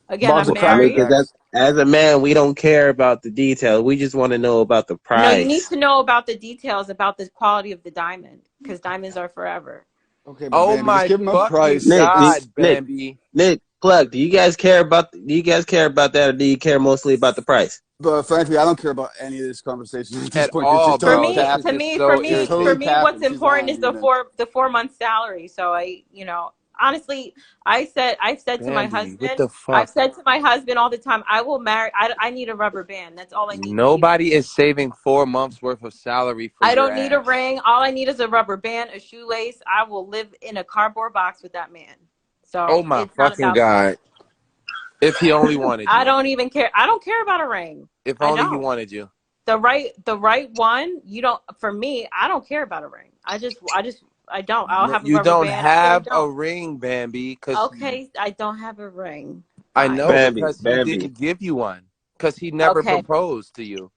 Again, Box I'm of I mean, Cracker married. because Jacks. as a man, we don't care about the details. We just want to know about the No, you need price. to know about the details about the quality of the diamond, because diamonds are forever. Okay, but Oh Bambi, just my give him a fucking price. Nick, God, Nick, Bambi. Nick, plug. Do you guys care about? Do you guys care about that, or do you care mostly about the price? But frankly, I don't care about any of this conversation at this At point because she's all, For totally bro. me, This is capping. just so She's totally for me, irritating. what's capping. She's important lying is to you, man. the 4 month salary. So honestly, I've said to my Bambi, what husband, the fuck? all the time, I will marry. I need a rubber band. That's all I need to keep. Nobody is saving 4 months worth of salary for I your don't need a ass. ring. All I need is a rubber band, a shoelace. I will live in a cardboard box with that man. Oh So my it's not fucking about that. God. If he only wanted I you. don't even care. I don't care about a ring. If I only he don't. wanted you. The right one, you don't. For me, I don't care about a ring. I don't. I'll have a You rubber don't band. I really have a don't. ring, Bambi, because Okay, I don't have a ring. I Fine. know Bambi, because he Bambi, didn't give you one. Because he never Okay. proposed to you.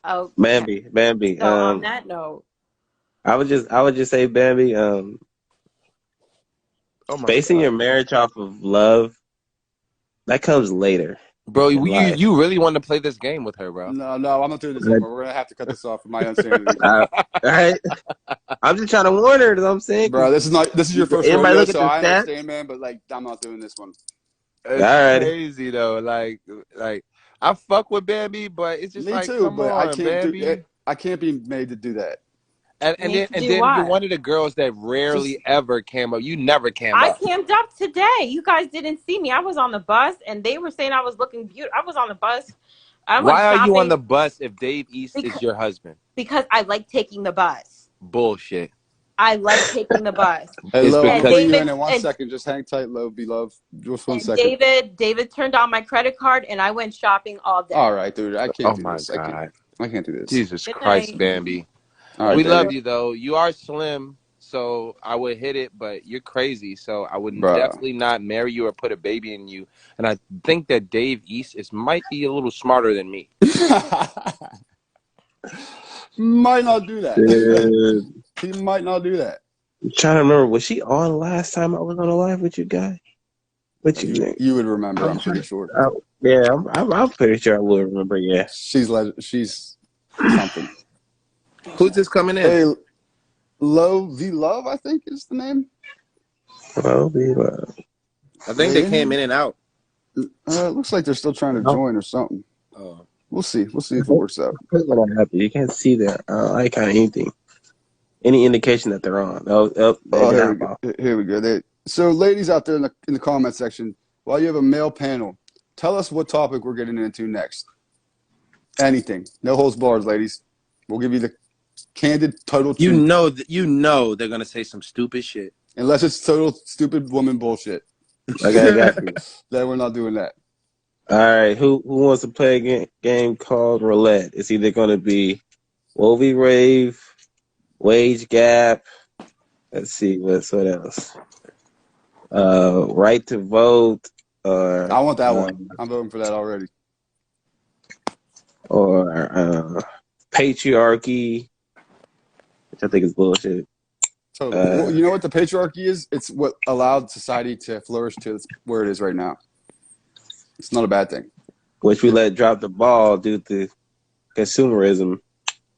Okay. Bambi, Bambi. So on that note, I would just say, Bambi. Oh my Basing God. your marriage off of love, that comes later Bro, in life. you really want to play this game with her, bro. No, I'm not doing this Right? anymore. We're gonna have to cut this off for my own sanity, All right. I'm just trying to warn her. You know what I'm saying? bro. 'Cause This is your first anybody rodeo, look at so the I stats? understand, man. But like, I'm not doing this one. All It's right. crazy though. Like I fuck with Bambi, but it's just Me like, too, come but I on, can't do it. Bambi. I can't be made to do that. need to And do then you're what? one of the girls that rarely Just ever cam up. You never cam I up. camped up today. You guys didn't see me. I was on the bus, and they were saying I was looking beautiful. I was on the bus. I went Why are you on shopping the bus if Dave East is because your husband? I like taking the bus. Bullshit. I like taking the bus. hey, It's Lo, I'm And because putting you in David in 1 second. Just hang tight, Lo. Be love. Just 1 second. David turned on my credit card, and I went shopping all All day. right, dude. I can't oh do my this. God. I can't do this. Jesus Good Christ, night. Bambi. All right, We Bambi, love you though. You are slim, so I would hit it, but you're crazy. So I would bro. definitely not marry you or put a baby in you. And I think that Dave East might be a little smarter than me. Might not do that. Dude, He might not do that. I'm trying to remember. Was she on last time I was on a live with you guys? With you, Nick? You would remember. I'm I'm pretty trying. sure. Yeah, I'm pretty sure I will remember. Yeah. She's something. Who's this coming in? Hey, Love, I think is the name. Well, we love. I think they came in and out. It looks like they're still trying to join or something. Oh. We'll see. We'll see if it works out. You can't see their icon or anything. Any indication that they're on. They Oh, can here we hop go. off. Here we go. So, ladies out there in the comment section, while you have a male panel, tell us what topic we're getting into next. Anything. No holds barred, ladies. We'll give you the candid, total You truth. know they're gonna say some stupid shit. Unless it's total stupid woman bullshit. Okay, I got you. Then we're not doing that. All right, who wants to play a game called roulette? It's either going to be Wovie Rave, Wage Gap. Let's see what else. Right to vote, or I want that one. I'm voting for that already. or patriarchy, which I think is bullshit. Totally. Well, you know what the patriarchy is? It's what allowed society to flourish to where it is right now. It's not a bad thing. Which we let drop the ball due to consumerism,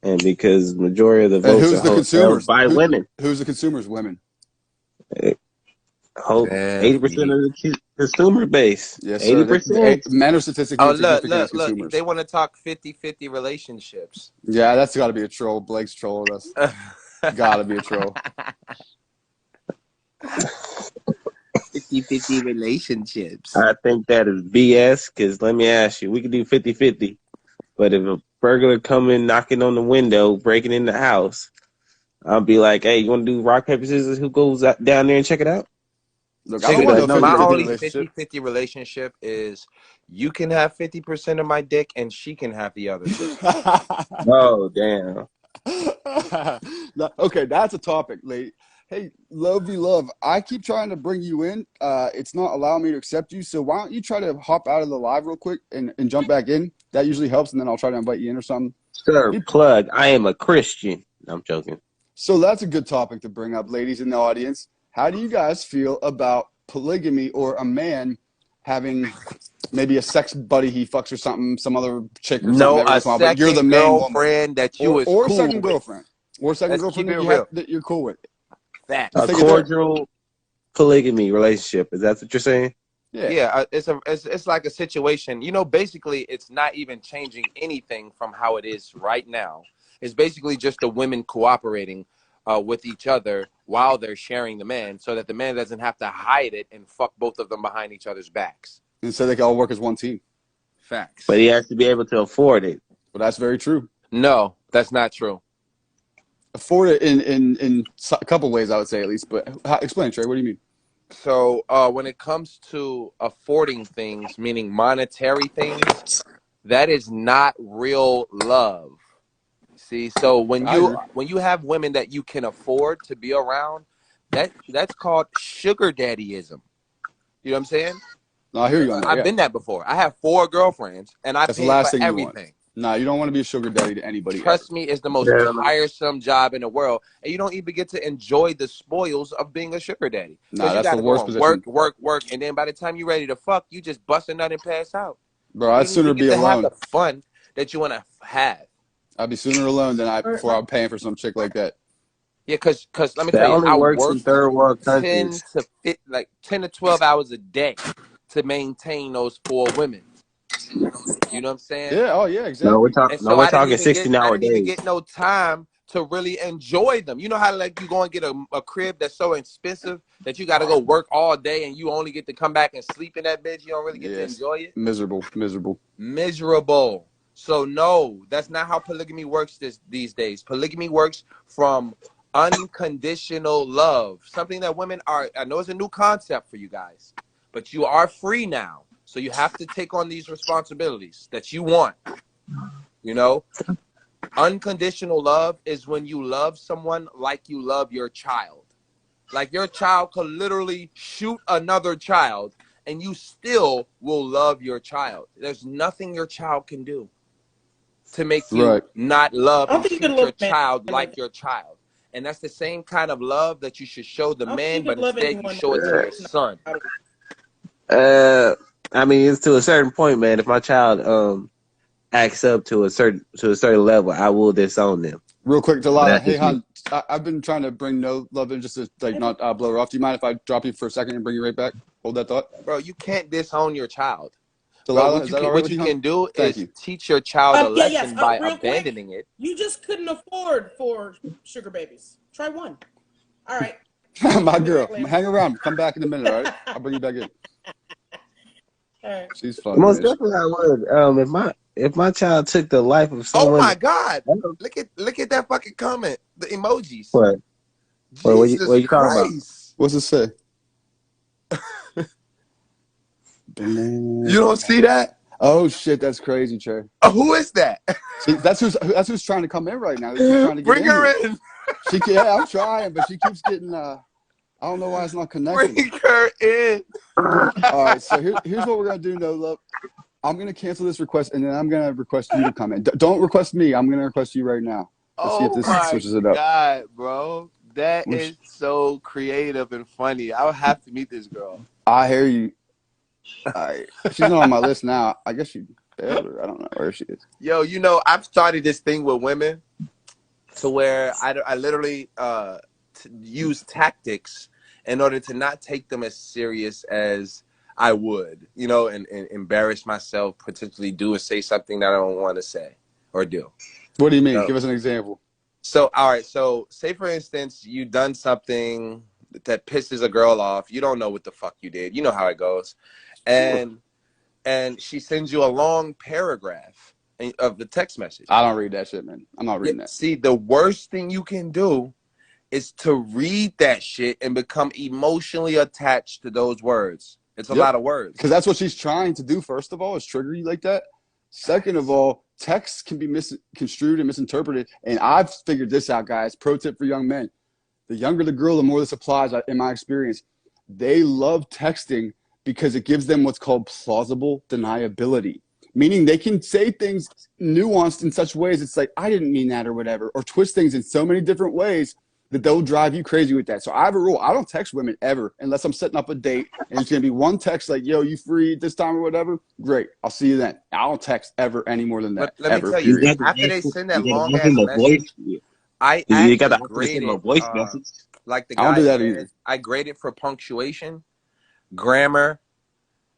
and because majority of the And votes who's the are consumers? held by women. Who's the consumers? Women. 80% of the consumer base. Yes, sir. 80%. Men are statistically Oh, insignificant as look. consumers. They want to talk 50-50 relationships. Yeah, that's got to be a troll. Blake's trolling us. Got to be a troll. 50-50 50-50 relationships. I think that is BS. Because let me ask you, we could do 50-50, but if a burglar coming knocking on the window, breaking in the house, I'll be like, hey, you want to do rock paper scissors? Who goes down there and check it out? Look, I She'll don't be want like, no no, My you're the 50-50 only dude. relationship. 50-50 relationship is you can have 50% of my dick and she can have the other 50. Oh damn. Okay, that's a topic, late. Hey, lovey love. I keep trying to bring you in. It's not allowing me to accept you. So why don't you try to hop out of the live real quick and jump back in? That usually helps, and then I'll try to invite you in or something. Sir, Peop- plug. I am a Christian. I'm joking. So that's a good topic to bring up, ladies in the audience. How do you guys feel about polygamy or a man having maybe a sex buddy he fucks or something, some other chick or something No, every a once in a while, but you're the second main woman, girlfriend that you is or cool second with. girlfriend, or second Let's girlfriend keep it that real. that you're cool with. Facts. Let's A take it there. cordial polygamy relationship. Is that what you're saying? Yeah. Yeah, it's like a situation. You know, basically, it's not even changing anything from how it is right now. It's basically just the women cooperating with each other while they're sharing the man, so that the man doesn't have to hide it and fuck both of them behind each other's backs. And so they can all work as one team. Facts. But he has to be able to afford it. But that's very true. No, that's not true. Afford it in a couple ways, I would say at least. But explain, Trey. What do you mean? So when it comes to affording things, meaning monetary things, that is not real love. See, so when I agree. you have women that you can afford to be around, that's called sugar daddyism. You know what I'm saying? No, I hear you on that. I've Yeah. been that before. I have 4 girlfriends, and I That's the pay last for thing you want. everything. Nah, you don't want to be a sugar daddy to anybody Trust ever. me, it's the most Yeah. tiresome job in the world, and you don't even get to enjoy the spoils of being a sugar daddy. Nah, Because you that's got the to go worst on position. work, and then by the time you're ready to fuck, you just bust a nut and pass out. Bro, You I'd don't sooner even be get to have alone. the fun that you want to have. I'd be sooner alone than before I'm paying for some chick like that. Yeah, because let me That tell you, only I works work in third world 10 countries. to 10 to 12 hours a day to maintain those 4 women. You know what I'm saying? Yeah. Oh, yeah. No, Exactly. And no, so we're talking 16-hour I didn't even days. get no time to really enjoy them. You know how like you go and get a crib that's so expensive that you got to go work all day and you only get to come back and sleep in that bitch. You don't really get to Yes. enjoy it. Miserable. Miserable. So no, that's not how polygamy works these days. Polygamy works from unconditional love. Something that women are, I know it's a new concept for you guys, but you are free now. So you have to take on these responsibilities that you want. You know, unconditional love is when you love someone like you love your child. Like your child could literally shoot another child and you still will love your child. There's nothing your child can do to make you Right. not love I don't and think you treat can your love a man child like like your child. And that's the same kind of love that you should show the I don't think you man, but can love instead you anyone show it to your that's not son. out of I mean, it's to a certain point, man. If my child acts up to a certain level, I will disown them. Real quick, But Delilah. that's Hey, just me. hon. I've been trying to bring no love in just to like not blow her off. Do you mind if I drop you for a second and bring you right back? Hold that thought. Bro, you can't disown your child. Bro, Delilah, is that all right what with you you, hon? can do Thank is you. teach your child a Yeah, yes. lesson by Real quick, abandoning it. you just couldn't afford 4 sugar babies. Try 1. All right. My Be girl. back later. Hang around. Come back in a minute, all right? I'll bring you back in. All right. She's funny, Most man. definitely, I would. If my child took the life of Oh someone, my God. Look at that fucking comment. The emojis. what? Jesus What you talking about? Christ. What's it say? You don't see that? Oh shit, that's crazy, Trey. Who is that? See, that's who's trying to come in right now. Who's trying to get Bring her here. in. Yeah, I'm trying, but she keeps getting I don't know why it's not connecting. Bring her in. All right, so here's what we're gonna do, No Love. I'm gonna cancel this request, and then I'm gonna request you to come in. Don't request me. I'm gonna request you right now. Let's see if Oh this my switches it up. God, bro. That is so creative and funny. I would have to meet this girl. I hear you. She's not on my list now. I guess she failed, or I don't know where she is. Yo, you know, I've started this thing with women to where I literally use tactics in order to not take them as serious as I would, you know, and embarrass myself, potentially do or say something that I don't want to say or do. What do you mean? No. Give us an example. So, all right. So say, for instance, you done something that pisses a girl off. You don't know what the fuck you did. You know how it goes. Sure. And she sends you a long paragraph of the text message. I don't read that shit, man. I'm not reading that. See, the worst thing you can do is to read that shit and become emotionally attached to those words. It's a lot of words. Because that's what she's trying to do, first of all, is trigger you like that. Second of all, text can be misconstrued and misinterpreted. And I've figured this out, guys. Pro tip for young men. The younger the girl, the more this applies, in my experience. They love texting because it gives them what's called plausible deniability. Meaning they can say things nuanced in such ways it's like, I didn't mean that or whatever. Or twist things in so many different ways that they'll drive you crazy with that. So I have a rule. I don't text women ever unless I'm setting up a date and it's going to be one text like, yo, you free this time or whatever? Great. I'll see you then. I don't text ever any more than that. But let me tell you, after they send that long ass message, I you got to grade it, voice message. like the guy I don't do that said, either. I grade it for punctuation, grammar,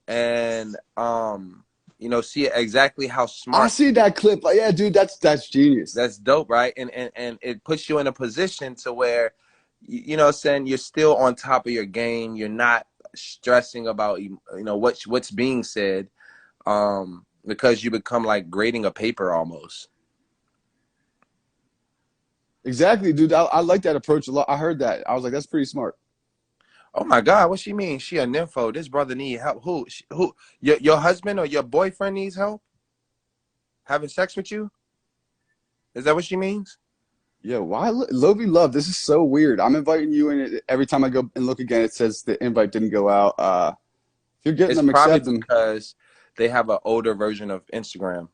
and you know, see exactly how smart. I see that clip. Like, yeah, dude, that's genius. That's dope, right? And it puts you in a position to where, you know, saying you're still on top of your game. You're not stressing about, you know, what's being said, because you become like grading a paper almost. Exactly, dude. I like that approach a lot. I heard that. I was like, that's pretty smart. Oh my God, what she mean? She a nympho. This brother need help. Who? Your husband or your boyfriend needs help? Having sex with you? Is that what she means? Yeah, why Lovey Love? This is so weird. I'm inviting you in. Every time I go and look again, it says the invite didn't go out. If you're getting It's them, probably accept them. because they have an older version of Instagram.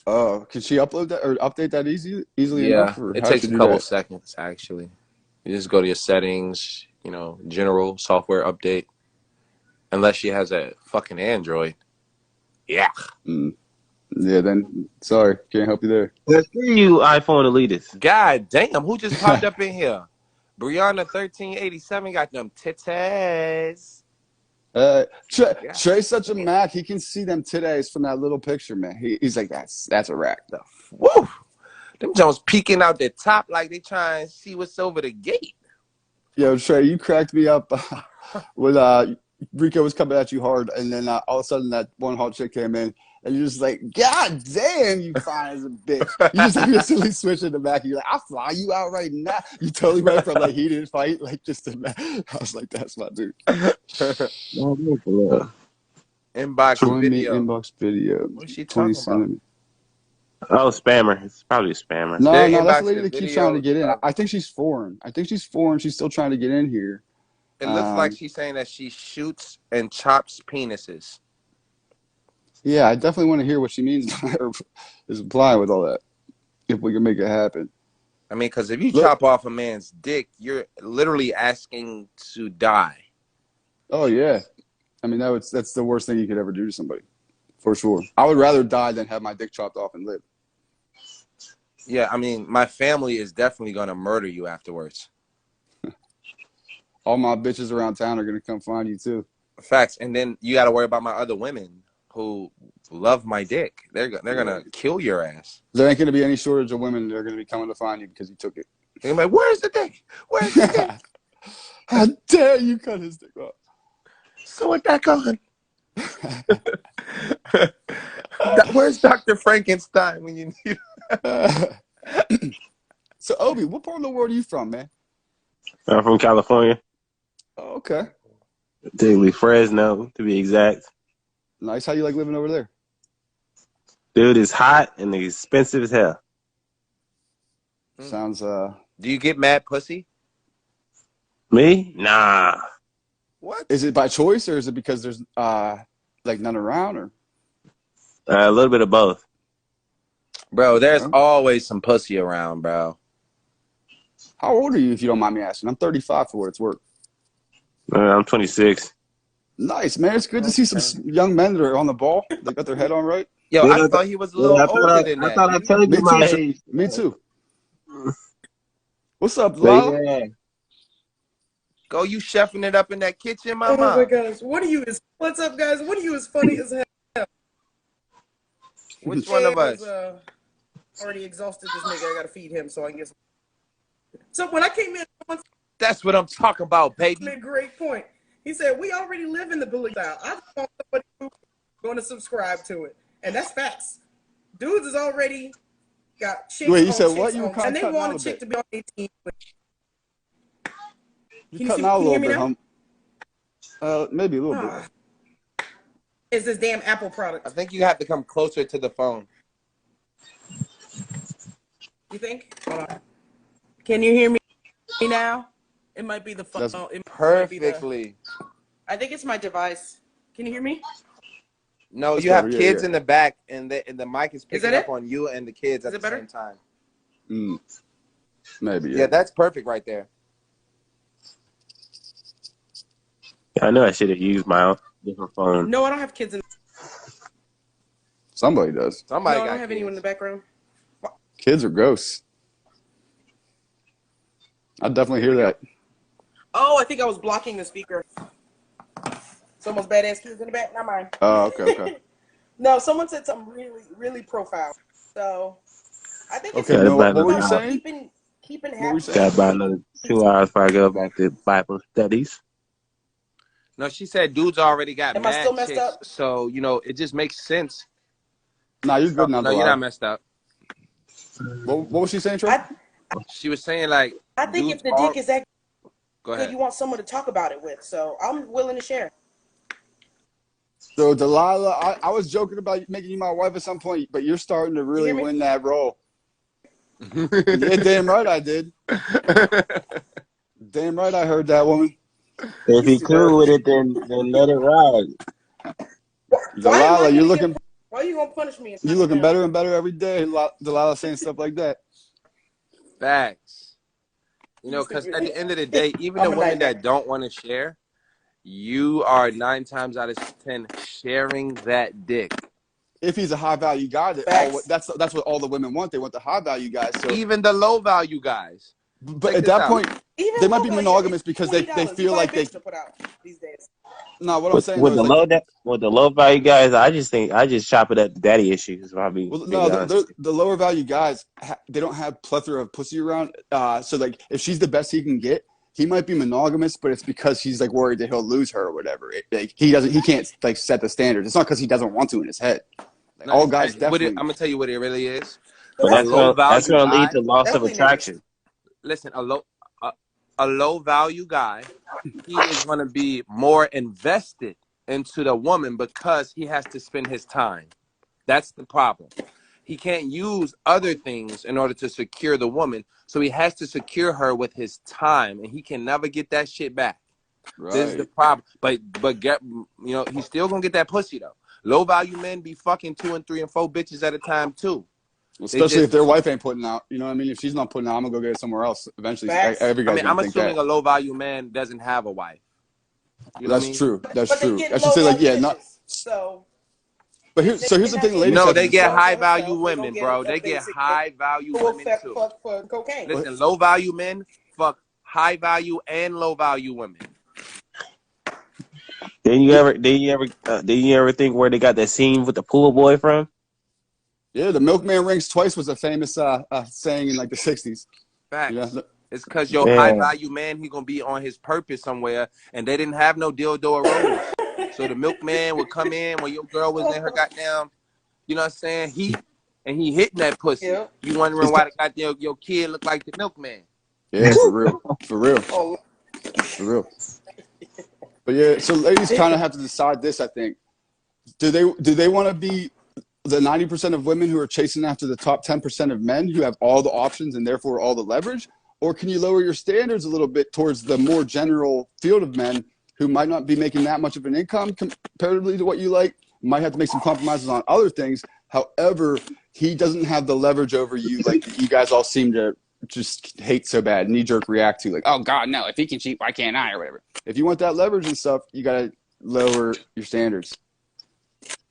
Oh, can she upload that or update that easily Yeah, enough? Or it how does takes she a do couple that? seconds actually. You just go to your settings, you know, general software update. Unless she has a fucking Android. Yeah. Yeah, then sorry, can't help you there. Let's see you, iPhone elitist. God damn, who just popped up in here? Brianna 1387 got them titties. Trey's such a Mac. He can see them titties from that little picture, man. He's like, that's a rack. Woo! Them Jones peeking out the top like they trying to see what's over the gate. Yo, Trey, you cracked me up when Rico was coming at you hard, and then all of a sudden that one hot chick came in, and you're just like, God damn, you fine as a bitch. You just instantly switch in the back, and you're like, I'll fly you out right now. You totally went from like heated fight, like just a I was like, that's my dude. Inbox Join video. me, inbox video. What's she talking about? Oh, spammer. It's probably a spammer. No, They that's the inboxed lady the that keeps trying to video. get in. I think she's foreign. She's still trying to get in here. It looks like she's saying that she shoots and chops penises. Yeah, I definitely want to hear what she means or is implying with all that. If we can make it happen. I mean, because if you Look. chop off a man's dick, you're literally asking to die. Oh yeah, I mean that's the worst thing you could ever do to somebody, for sure. I would rather die than have my dick chopped off and live. Yeah, I mean, my family is definitely gonna murder you afterwards. All my bitches around town are gonna come find you too. Facts, and then you got to worry about my other women who love my dick. They're gonna kill your ass. There ain't gonna be any shortage of women that are gonna be coming to find you because you took it. They're like, "Where's the dick? Where's the dick? How dare you cut his dick off?" So it back on. Where's Dr. Frankenstein when you need him? So Obi, what part of the world are you from, man? I'm from California. Oh, okay. Particularly Fresno, to be exact. Nice. How you like living over there? Dude, it's hot and expensive as hell. Sounds Do you get mad pussy? Me? Nah. What? Is it by choice or is it because there's like none around or? A little bit of both. Bro, there's always some pussy around, bro. How old are you, if you don't mind me asking? I'm 35 for what it's worth. I'm 26. Nice, man. It's good to see some young men that are on the ball. They got their head on right. Yo, Yeah, I thought he was a little older than that. I thought I told Me you my too. age. Me too. What's up, But Lyle? yeah. Go, you chefing it up in that kitchen, Oh my mama. gosh. What's up, guys? What are you as funny as hell? Which one of us? Already exhausted this nigga. I gotta feed him so I can get some. So when I came in, someone That's what I'm talking about, baby. A great point. He said, we already live in the bully style. I just want somebody who's going to subscribe to it. And that's facts. Dudes is already got chicks Wait, you on said chicks what? You were on, kind and of they cutting want out a a chick bit. to be on 18. You're cutting out a Can you little hear me bit, now? maybe a little bit. It's this damn Apple product. I think you have to come closer to the phone. You think? Hold on. Can you hear me now? It might be the phone. That's It perfectly. I think it's my device. Can you hear me? No, That's you have better. kids Yeah. in the back, and the mic is picking that up it? on you and the kids at Is the it better? same time. Maybe. Yeah, that's perfect right there. I know I should have used my different phone. No, I don't have kids in. Somebody does. Somebody No, I got don't have kids. anyone in the background. Kids are ghosts. I definitely hear that. Oh, I think I was blocking the speaker. Someone's badass kids in the back, not mine. Oh, okay. No, someone said something really, really profound. So I think it's Okay, no, what were you about saying? keeping What were you happy. saying? Got about another 2 hours before I go back to Bible studies. No, she said dudes already got Am I mad still messed chicks, up? so it just makes sense. Nah, you're good now, No, you're Delilah. not messed up. What was she saying, Trey? She was saying like I think dudes if the dick is that Go good, ahead. you want someone to talk about it with. So I'm willing to share. So Delilah, I was joking about making you my wife at some point, but you're starting to really hear me? win that role. Yeah, damn right I did. Damn right I heard that woman. If you're cool with it, then let it ride. Delilah, you're looking. Why are you gonna punish me? You're looking better and better every day. Delilah saying stuff like that. Facts. Because at the end of the day, even the women that don't want to share, you are 9 times out of 10 sharing that dick. If he's a high value guy, that's what all the women want. They want the high value guys. So even the low value guys. But at that point, they might be monogamous because they feel like they put out these days. No, what I'm saying with though the is low low value guys, I just chop it up to daddy issues. well, no, the lower value guys, they don't have plethora of pussy around. So like, if she's the best he can get, he might be monogamous, but it's because he's like worried that he'll lose her or whatever. He can't like set the standards. It's not because he doesn't want to in his head. Like, all guys definitely. I'm gonna tell you what it really is. But that's going to lead to loss of attraction. Listen, a low value guy, he is going to be more invested into the woman because he has to spend his time. That's the problem. He can't use other things in order to secure the woman, so he has to secure her with his time, and he can never get that shit back. Right. This is the problem. But he's still gonna get that pussy though. Low value men be fucking 2 and 3 and 4 bitches at a time too. Especially if their wife ain't putting out. You know what I mean? If she's not putting out, I'm going to go get it somewhere else. Eventually, every guy's I'm assuming a low-value man doesn't have a wife. That's true. That's true. I should say, like, yeah, not. So. But here's the thing, ladies. No, they get high-value women, bro. They get high-value women, too. For cocaine. Listen, low-value men fuck high-value and low-value women. Did you ever think where they got that scene with the pool boy from? Yeah, the milkman rings twice was a famous saying in like the 60s. Facts. Yeah. It's because your high-value man, he going to be on his purpose somewhere, and they didn't have no dildo rules. So the milkman would come in when your girl was in her goddamn, you know what I'm saying, heat, and he hitting that pussy. Yeah. You wondering why the goddamn your kid look like the milkman. Yeah, for real. For real. For real. But yeah, so ladies kind of have to decide this, I think. Do they want to be the 90% of women who are chasing after the top 10% of men who have all the options and therefore all the leverage? Or can you lower your standards a little bit towards the more general field of men who might not be making that much of an income comparatively to what you like, might have to make some compromises on other things. However, he doesn't have the leverage over you like you guys all seem to just hate so bad, knee-jerk react to, like, oh, God, no, if he can cheat, why can't I, or whatever. If you want that leverage and stuff, you got to lower your standards.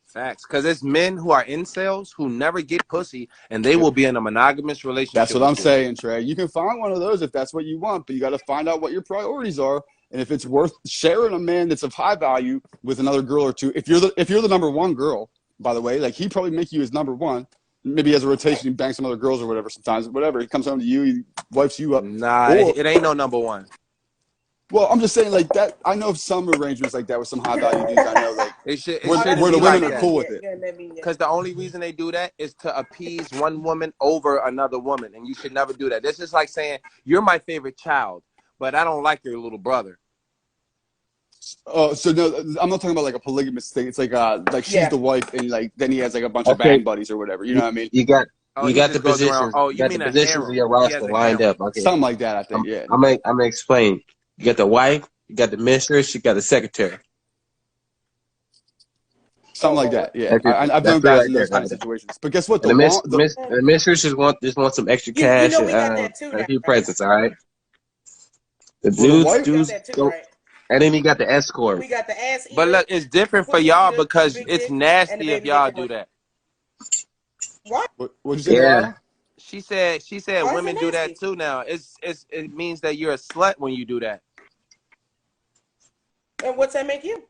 Facts. Because it's men who are incels who never get pussy, and they will be in a monogamous relationship. That's what I'm saying, Trey. You can find one of those if that's what you want, but you got to find out what your priorities are, and if it's worth sharing a man that's of high value with another girl or two. If you're the number one girl, by the way, like, he'd probably make you his number one. Maybe he has a rotation, he bangs some other girls or whatever sometimes. Whatever, he comes home to you, he wipes you up. Nah, it ain't no number one. Well, I'm just saying like that. I know some arrangements like that with some high value dudes. I know like It where, shouldn't where the be women like are that. cool with it. Because the only reason they do that is to appease one woman over another woman, and you should never do that. This is like saying you're my favorite child, but I don't like your little brother. Oh, so no, I'm not talking about like a polygamous thing. It's like she's the wife, and like then he has like a bunch of Okay, band buddies or whatever. You know what I mean? you got Oh, you he got the just goes around. positions. Oh, You you got the mean a positions of harem? your He has roster a lined harem. up. Okay, Something like that. I think. Yeah. I'm gonna explain. You got the wife, you got the mistress, you got the secretary. Something like that. Yeah. That's it. I've That's known it guys right in there. those kind of situations. But guess what? And the mistress just want some extra You cash know we got that too and now, a few right? presents. All right. The well, the wife. We got dudes that too, go, right? and then you got the escort. We got the ass But eater, look, it's different for pussy y'all eater, because big it's dick, and the nasty if baby y'all making do one. that. What? What'd you say, Yeah. Lala? She said Why is women it do that nasty? too now. It means that you're a slut when you do that. And what's that make you?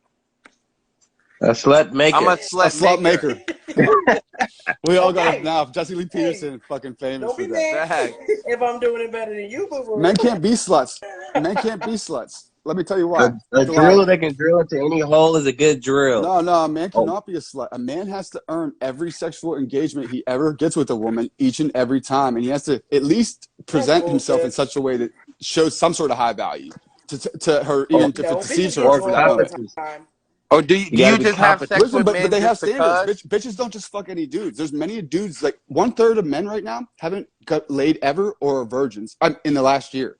A slut maker. I'm a A slut slut maker. maker. We all got Okay. it now. Jesse Lee Hey, Peterson, fucking famous don't for be that. mad Facts. if I'm doing it better than you, boo boo. Men can't be sluts. Men can't be sluts. Let me tell you why. A Delilah. drill that can drill into any hole is a good drill. No, a man Oh, cannot be a slut. A man has to earn every sexual engagement he ever gets with a woman each and every time. And he has to at least present himself in bullshit. such a way that shows some sort of high value to her, or, even if No, it deceives bitches her get or for drunk that all the moment. competence. time. Or do You got to you be just have competent. sex Listen, with but men they have just standards. because? Bitches don't just fuck any dudes. There's many dudes, like 1/3 of men right now haven't got laid ever or are virgins in the last year.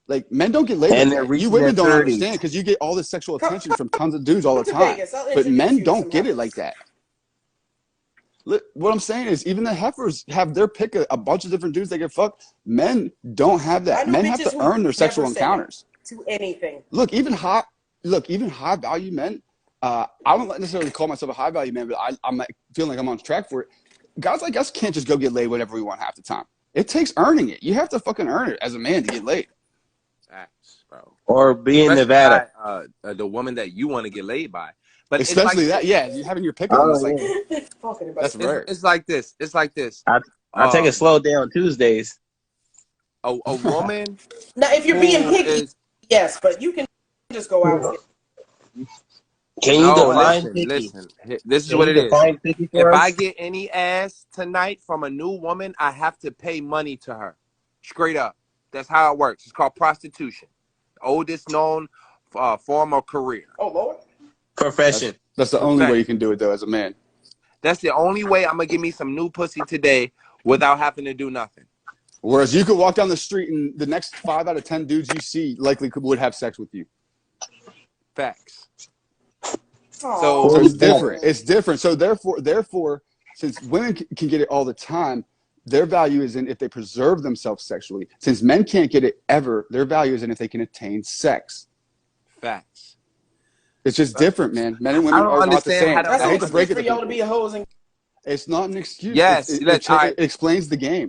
Like men don't get laid like And they're that. You reaching their women don't 30s. understand because you get all this sexual Come, attention from tons of dudes all the come to time. Vegas. I'll But introduce men you to some don't get it like heifers. that. What I'm saying is, even the heifers have their pick of a bunch of different dudes they get fucked. Men don't have I that. know Men have bitches to who earn their sexual never said no encounters. to anything. Look, even high value men. I don't necessarily call myself a high value man, but I'm like, feeling like I'm on track for it. Guys like us can't just go get laid whenever we want half the time. It takes earning it. You have to fucking earn it as a man to get laid. Facts, bro. Or be in Especially Nevada. by the woman that you want to get laid by. But it's like Especially that, this. yeah. You having your pick of them is Oh, like yeah. Talking about that's rare. It's like this. It's like this. I take a slow day on Tuesdays. A woman now, if you're being who picky, is yes, but you can just go out and get. Can you no, define picky? listen. This is Can what you it is. define picky If for I us? get any ass tonight from a new woman, I have to pay money to her. Straight up. That's how it works. It's called prostitution. The oldest known form of career. Oh Lord. Profession. That's the only way you can do it though as a man. That's the only way I'm gonna give me some new pussy today without having to do nothing. Whereas you could walk down the street and the next 5 out of 10 dudes you see likely would have sex with you. Facts. Aw. So it's Yeah. different. It's different. So therefore, since women can get it all the time, their value is in if they preserve themselves sexually. Since men can't get it ever, their value is in if they can attain sex. Facts. It's just different, man. Men and I women don't are not the understand same. how to. That's I an hate to break excuse it for to y'all to people. be a hose and It's not an excuse. Yes, It explains the game.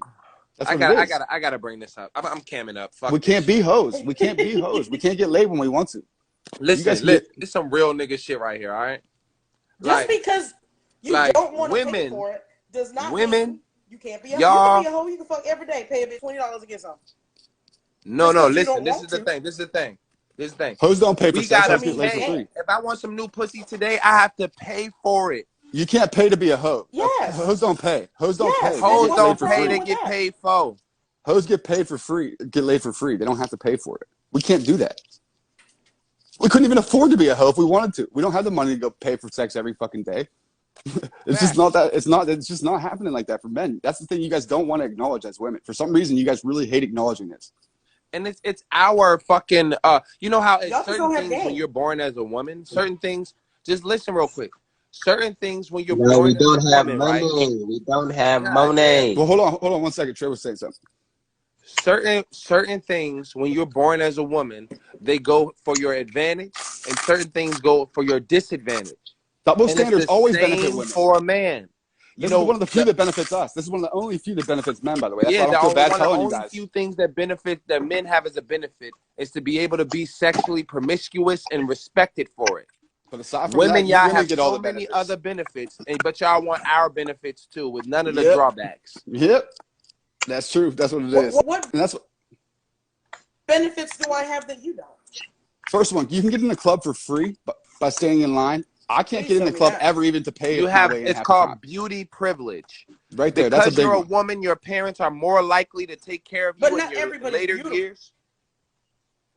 That's what it is. I gotta bring this up. I'm camming up. Fuck We can't this. be hoes. We can't be hoes. We can't get laid when we want to. You guys Listen, can get it's some real nigga shit right here. All right. just because you don't want to pay for it does not mean you can't be a hoe. You can be a hoe. You can fuck every day. Pay a bitch $20 to get something. No, Just 'cause you listen. don't This want is the to. thing. This is the thing. This is the thing. hoes don't pay for We sex. gotta Hoes get laid for pay. free. If I want some new pussy today, I have to pay for it. You can't pay to be a hoe. Yes. Hoes don't pay. Hoes don't Yes. pay. They Hoes get don't laid for pay free. to get paid for. Hoes get paid for free. Get laid for free. They don't have to pay for it. We can't do that. We couldn't even afford to be a hoe if we wanted to. We don't have the money to go pay for sex every fucking day. It's just not that. It's just not happening like that for men. That's the thing you guys don't want to acknowledge as women. For some reason, you guys really hate acknowledging this. And it's our fucking you know how Y'all just certain don't have things when game. you're born as a woman, certain things, just listen real quick. Certain things when you're No, born we as a don't have woman, money. right? We don't have God damn. money. Well, hold on 1 second. Trey was saying something. Certain things when you're born as a woman, they go for your advantage, and certain things go for your disadvantage. Double And it's standards the always benefit same women. for a man. You This is know, one of the few that benefits us. This is one of the only few that benefits men, by the way. That's why I the don't feel bad one of the telling you only guys. few things that benefit that men have as a benefit is to be able to be sexually promiscuous and respected for it. But aside from Women, that, you y'all women have get all so the many benefits. other benefits, but y'all want our benefits too, with none of the Yep. drawbacks. Yep. That's true. That's what it is. What And that's what benefits do I have that you don't? First one, you can get in the club for free by staying in line. I can't get in the club ever even to pay You my have way in it's half the time. called beauty privilege. Right there, that's a Because big you're a one. woman, your parents are more likely to take care of But you in not your everybody's later beautiful. years.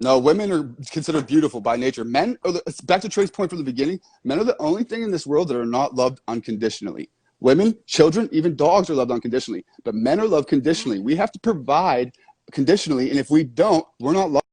No, women are considered beautiful by nature. Men are back to Trey's point from the beginning. Men are the only thing in this world that are not loved unconditionally. Women, children, even dogs are loved unconditionally. But men are loved conditionally. We have to provide conditionally, and if we don't, we're not loved.